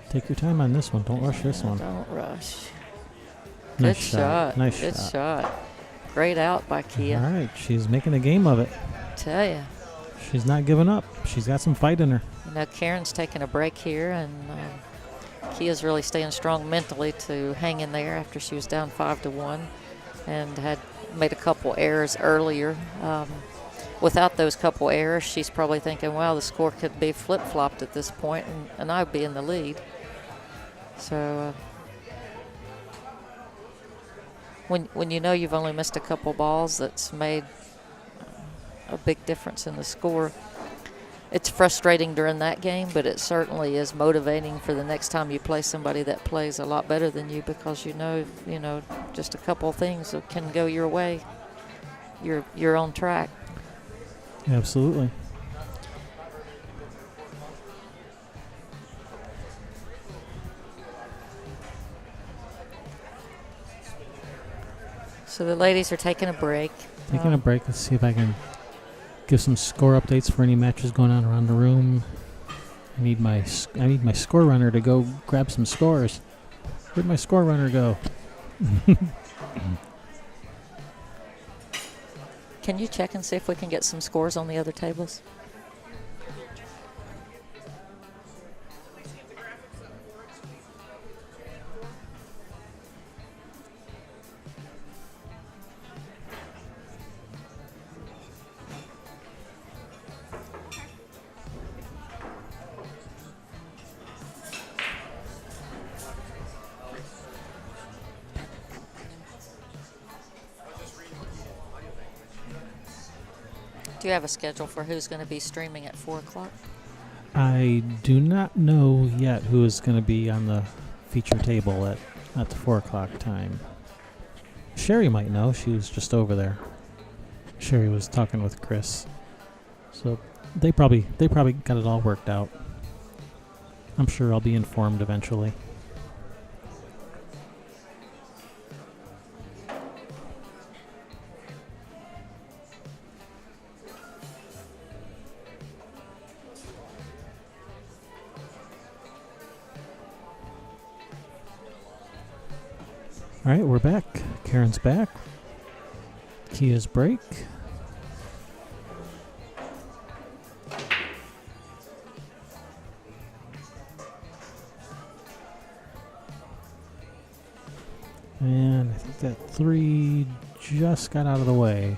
Take your time on this one. Don't rush this one. Don't rush. Nice Good shot. Nice Good shot. shot. Great out by Kia. All right, she's making a game of it. Tell ya. She's not giving up. She's got some fight in her. You know, Karen's taking a break here, and Kia's really staying strong mentally to hang in there after she was down 5-1 and had made a couple errors earlier. Without those couple errors, she's probably thinking, wow, the score could be flip-flopped at this point, and I'd be in the lead. So when you know you've only missed a couple balls, that's made a big difference in the score. It's frustrating during that game, but it certainly is motivating for the next time you play somebody that plays a lot better than you, because you know, just a couple of things that can go your way. You're on track. Absolutely. So the ladies are taking a break. Taking a break. Let's see if I can give some score updates for any matches going on around the room. I need my score runner to go grab some scores. Where'd my score runner go? Can you check and see if we can get some scores on the other tables? Do you have a schedule for who's going to be streaming at 4 o'clock? I do not know yet who is going to be on the feature table at the 4 o'clock time. Sherry might know. She was just over there. Sherry was talking with Chris. So they probably got it all worked out. I'm sure I'll be informed eventually. All right, we're back. Karen's back. Kia's break. And I think that 3 just got out of the way.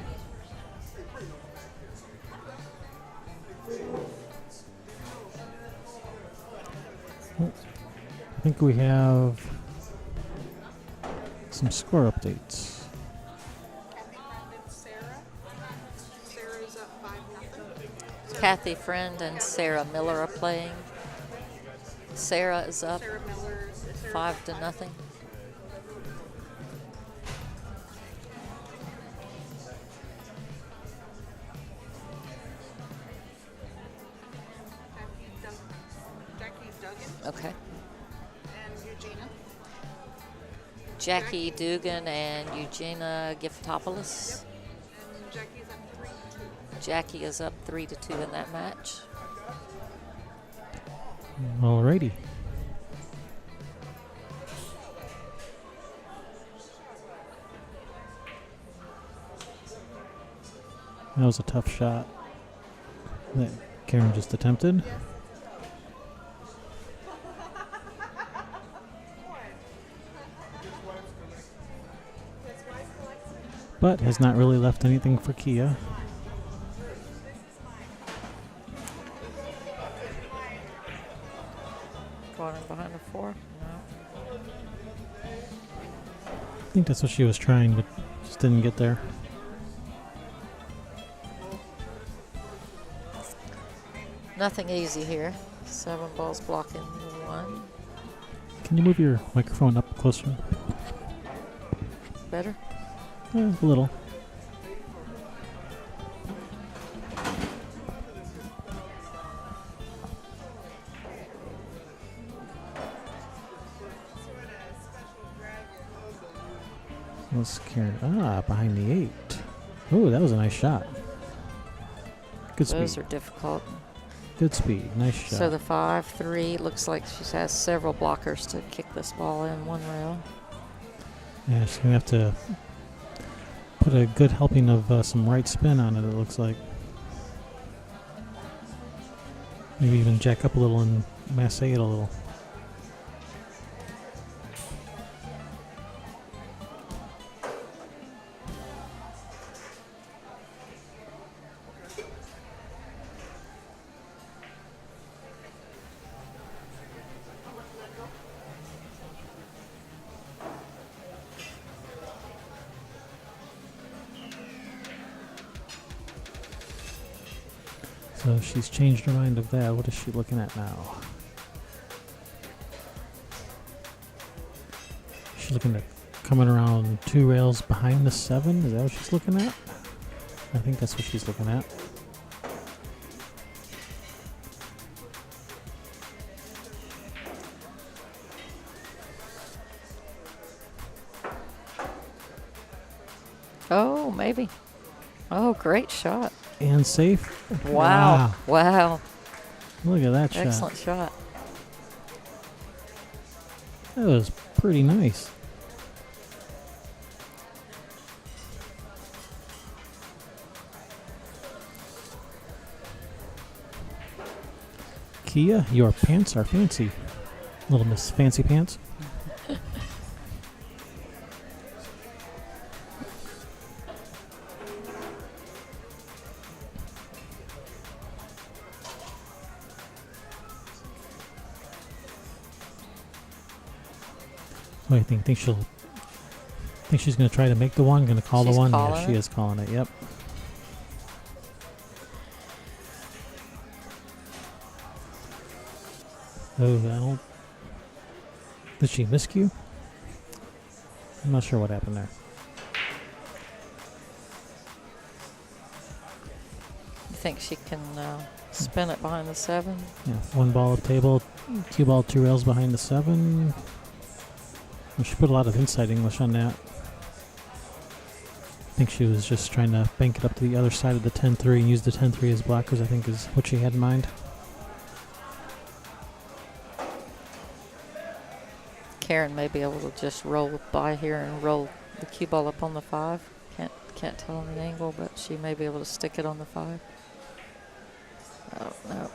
Oh, I think we have some score updates. Kathy Friend and Sarah Miller are playing. Sarah is up 5-0. Okay. And Eugenia. Jackie Dugan and Eugenia Giftopoulos. And Jackie's up 3-2. Jackie is up 3-2 in that match. Alrighty. That was a tough shot that Karen just attempted. But has not really left anything for Kia. Going behind the 4? No. I think that's what she was trying, but just didn't get there. Nothing easy here. 7 balls blocking 1. Can you move your microphone up closer? Better? A little. Let's carry behind the 8. Oh, that was a nice shot. Good speed. Those are difficult. Good speed. Nice shot. So the 5-3 looks like she has several blockers to kick this ball in one rail. Yeah, she's going to have to put a good helping of some right spin on it, it looks like. Maybe even jack up a little and massé it a little. So she's changed her mind of that. What is she looking at now? She's looking at coming around 2 rails behind the 7. Is that what she's looking at? I think that's what she's looking at. Oh, maybe. Oh, great shot. And safe. Wow. Wow. Look at that shot. Excellent shot. That was pretty nice. Kia, your pants are fancy. Little Miss Fancy Pants. What do you think? Think she's going to try to make the one? Going to call She's the one? calling Yeah, she it? is calling it. Yep. Oh, I don't. Did she miscue? I'm not sure what happened there. You think she can spin it behind the 7? Yeah, 1 ball up table, cue ball 2 rails behind the 7. Well, she put a lot of inside English on that. I think she was just trying to bank it up to the other side of the 10-3 and use the 10-3 as blockers, I think is what she had in mind. Karen may be able to just roll by here and roll the cue ball up on the 5. Can't tell on the angle, but she may be able to stick it on the 5. Oh, no.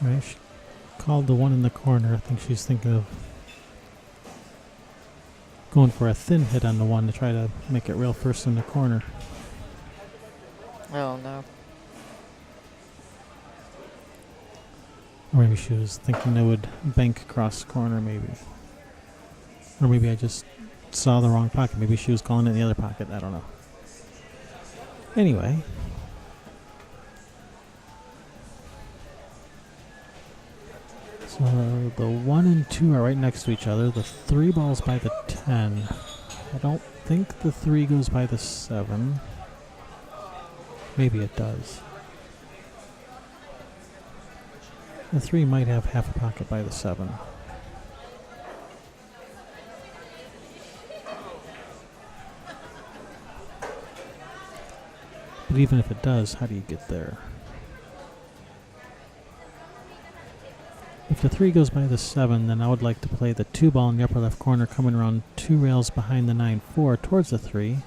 Right, she called the 1 in the corner. I think she's thinking of going for a thin hit on the 1 to try to make it rail first in the corner. Oh, no. Or maybe she was thinking it would bank across the corner, maybe. Or maybe I just saw the wrong pocket. Maybe she was calling it in the other pocket. I don't know. Anyway. So the 1 and 2 are right next to each other. The 3 ball's by the 10. I don't think the 3 goes by the 7. Maybe it does. The 3 might have half a pocket by the 7. But even if it does, how do you get there? If the 3 goes by the 7, then I would like to play the 2 ball in the upper left corner coming around 2 rails behind the 9-4 towards the 3.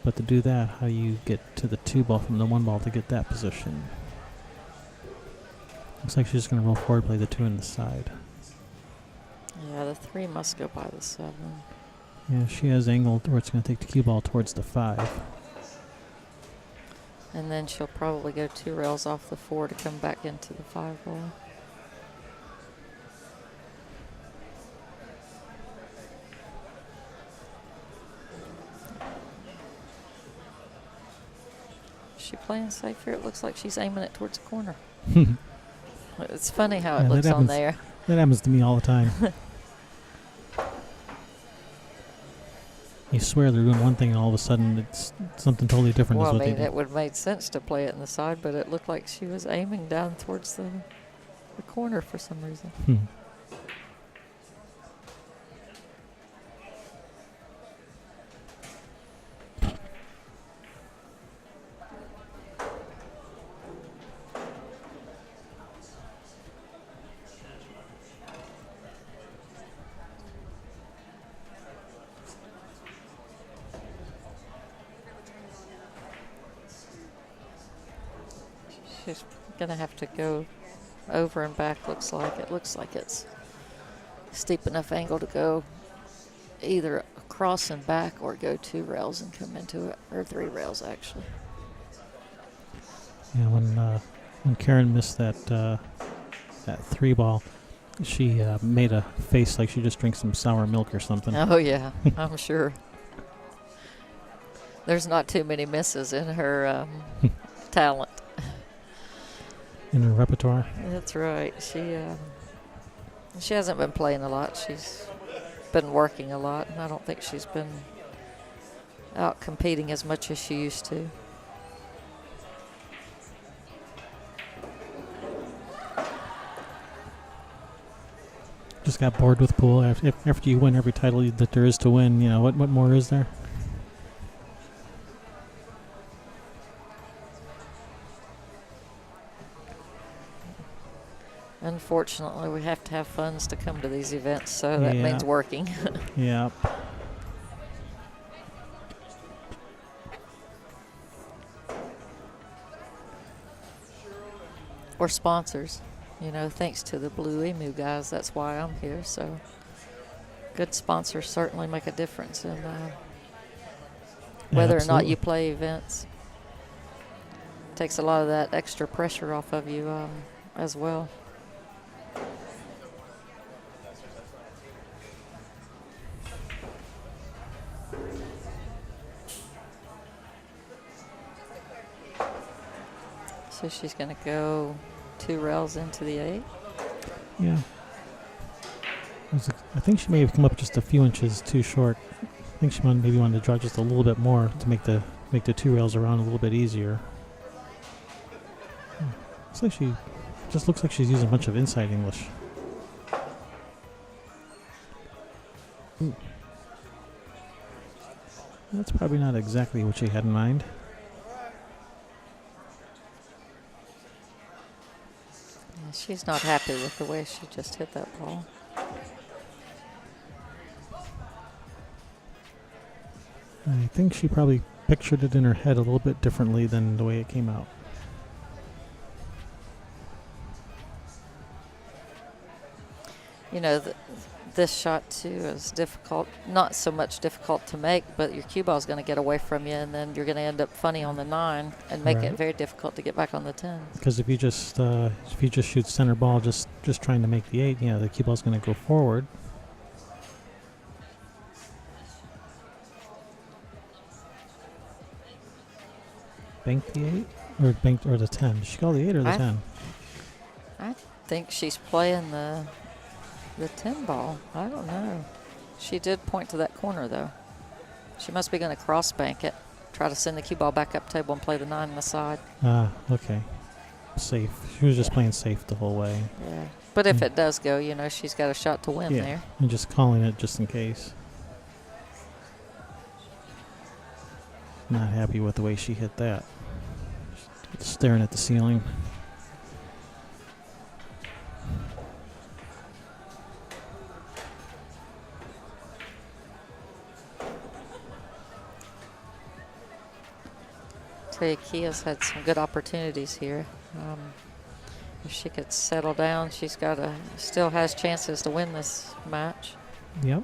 But to do that, how do you get to the 2 ball from the 1 ball to get that position? Looks like she's just going to roll forward, play the 2 in the side. Yeah, the 3 must go by the 7. Yeah, she has angled where it's going to take the cue ball towards the 5. And then she'll probably go 2 rails off the 4 to come back into the 5 ball. Is she playing safe here? It looks like she's aiming it towards the corner. It's funny how it looks on there. That happens to me all the time. You swear they're doing one thing and all of a sudden it's something totally different. Well, is what I mean, they do. it would have made sense to play it in the side, but it looked like she was aiming down towards the corner for some reason. She's gonna have to go over and back. Looks like it's steep enough angle to go either across and back or go 2 rails and come into it, or 3 rails actually. Yeah, when Karen missed that 3 ball, she made a face like she just drank some sour milk or something. Oh yeah, I'm sure. There's not too many misses in her talent. In her repertoire. That's right. She hasn't been playing a lot. She's been working a lot, and I don't think she's been out competing as much as she used to. Just got bored with pool. After you win every title that there is to win, you know, what more is there? Unfortunately, we have to have funds to come to these events, so that means working. Yeah. Or sponsors. You know, thanks to the Blue Emu guys, that's why I'm here. So good sponsors certainly make a difference in whether or not you play events. takes a lot of that extra pressure off of you as well. So she's going to go 2 rails into the 8. Yeah. I think she may have come up just a few inches too short. I think she maybe wanted to draw just a little bit more to make the 2 rails around a little bit easier. Looks like she's using a bunch of inside English. Ooh. That's probably not exactly what she had in mind. Yeah, she's not happy with the way she just hit that ball. I think she probably pictured it in her head a little bit differently than the way it came out. You know, this shot too is difficult. Not so much difficult to make, but your cue ball is going to get away from you, and then you're going to end up funny on the 9 and make it very difficult to get back on the 10. Because if you just shoot center ball, just trying to make the 8, yeah, the cue ball is going to go forward. Bank the 8 or the 10? Did she call the 8 or the 10? I think she's playing the 10 ball. I don't know. She did point to that corner though. She must be going to cross bank it, try to send the cue ball back up table and play the 9 on the side. Ah, okay. Safe. She was just playing safe the whole way. Yeah. But if it does go, you know, she's got a shot to win there. And just calling it just in case. Not happy with the way she hit that. Just staring at the ceiling. Tell you, Kia's had some good opportunities here. If she could settle down, she's still has chances to win this match. Yep.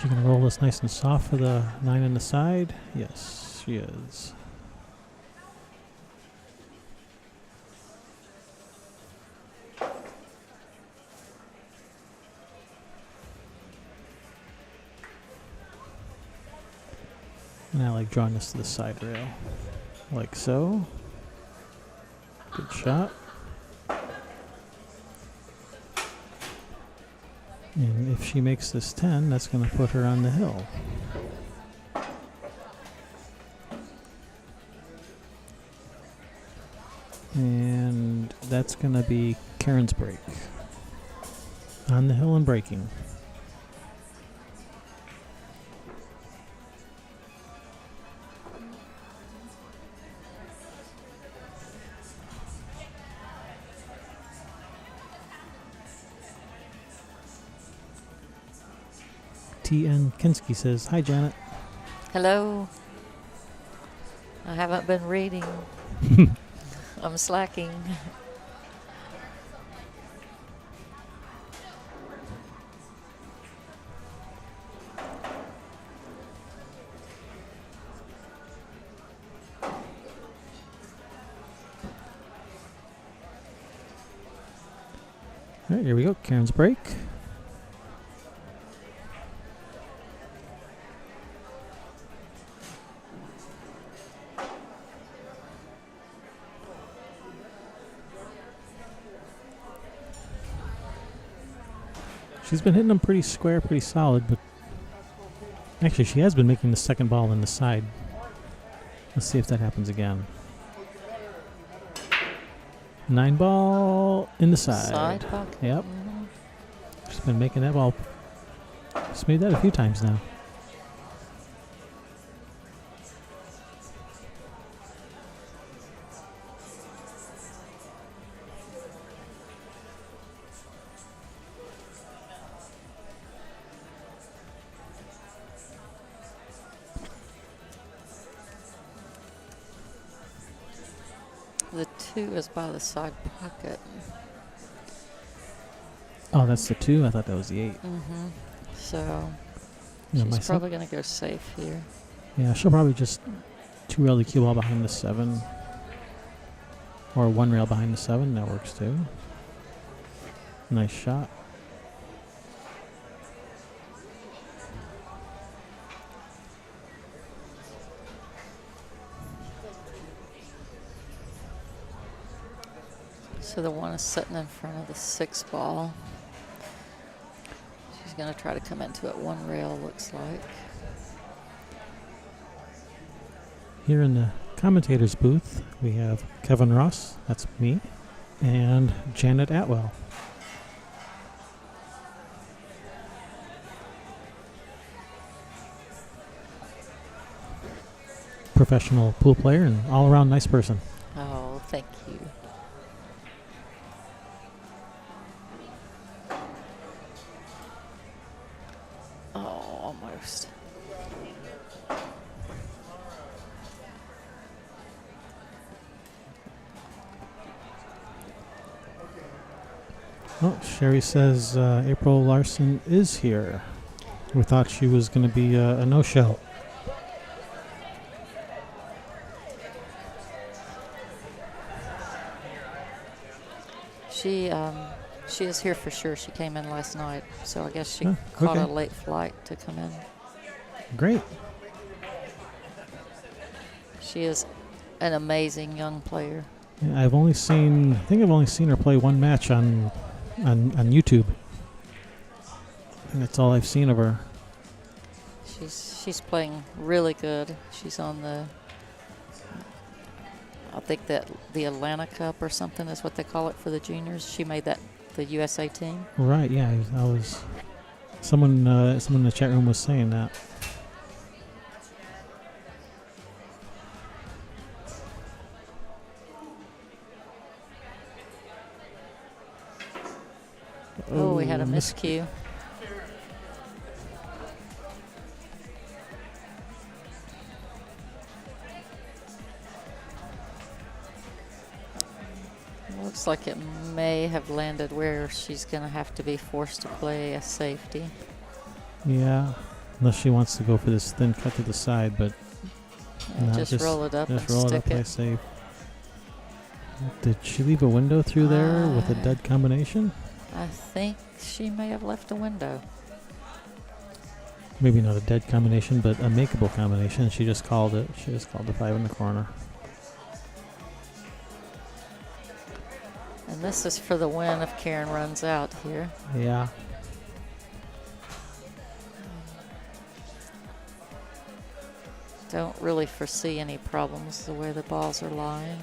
She gonna roll this nice and soft for the 9 on the side? Yes, she is. And I like drawing this to the side rail, like so. Good shot. And if she makes this 10, that's going to put her on the hill. And that's going to be Karen's break. On the hill and breaking. T.N. Kinsky says, "Hi, Janet." Hello. I haven't been reading. I'm slacking. All right, here we go. Karen's break. She's been hitting them pretty square, pretty solid, but actually she has been making the second ball in the side. Let's see if that happens again. 9 ball in the side. Side puck? Yep. She's been making that ball. She's made that a few times now. The 2 is by the side pocket. Oh, that's the 2? I thought that was the 8. Mm-hmm. So Yeah, she's probably going to go safe here. Yeah, she'll probably just 2 rail the cue ball behind the 7. Or 1 rail behind the 7. That works too. Nice shot. So the 1 is sitting in front of the 6 ball. She's going to try to come into it 1 rail, looks like. Here in the commentator's booth, we have Kevin Ross, that's me, and Janet Atwell. Professional pool player and all-around nice person. Oh, thank you. Oh, almost. Oh, Sherry says April Larson is here. We thought she was going to be a no-show. She is here for sure. She came in last night, so I guess she caught okay. a late flight to come in. Great. She is an amazing young player. Yeah, I think I've only seen her play 1 match on YouTube. And that's all I've seen of her. She's playing really good. She's on I think that the Atlanta Cup or something is what they call it for the juniors. She made that the USA team. Right, yeah. I was someone in the chat room was saying that. Oh, we had a miscue. Looks like it may have landed where she's going to have to be forced to play a safety. Yeah, unless she wants to go for this thin cut to the side, but Yeah, just roll it up and roll it stick up, play it. safe. Did she leave a window through there with a dead combination? I think she may have left a window. Maybe not a dead combination, but a makeable combination. She just called it. She just called the 5 in the corner. And this is for the win if Karen runs out here. Yeah. Don't really foresee any problems the way the balls are lying.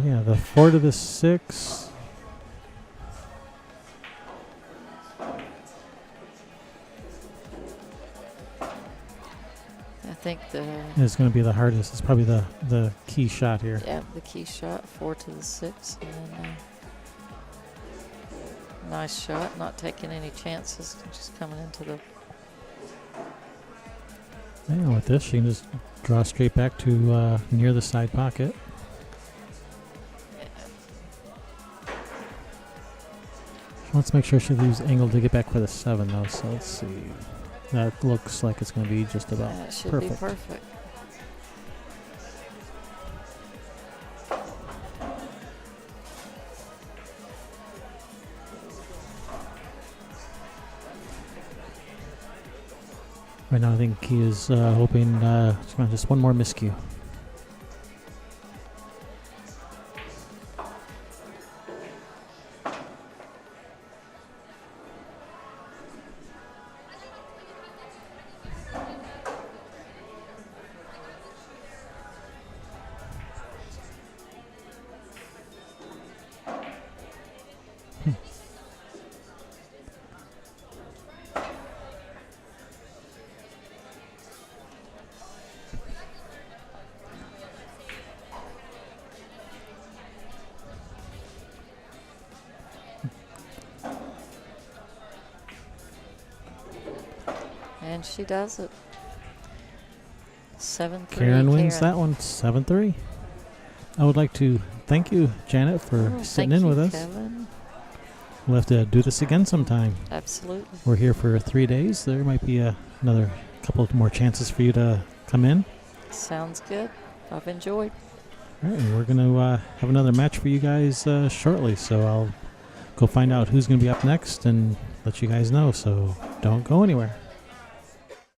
Yeah, the 4 to the 6. I think It's going to be the hardest. It's probably the key shot here. the key shot, 4 to the 6. And then, nice shot, not taking any chances, just coming into the... Yeah, with this, she can just draw straight back to near the side pocket. Let's make sure she leaves angle to get back for the 7, though. So let's see. That looks like it's going to be just about That should perfect. be perfect. Right now, I think he is hoping just one more miscue. And she does it. 7-3. Karen wins that one, 7-3. I would like to thank you, Janet, for sitting in with us. Kevin. We'll have to do this again sometime. Absolutely. We're here for 3 days. There might be another couple more chances for you to come in. Sounds good. I've enjoyed. All right, and we're going to have another match for you guys shortly, so I'll go find out who's going to be up next and let you guys know, so don't go anywhere.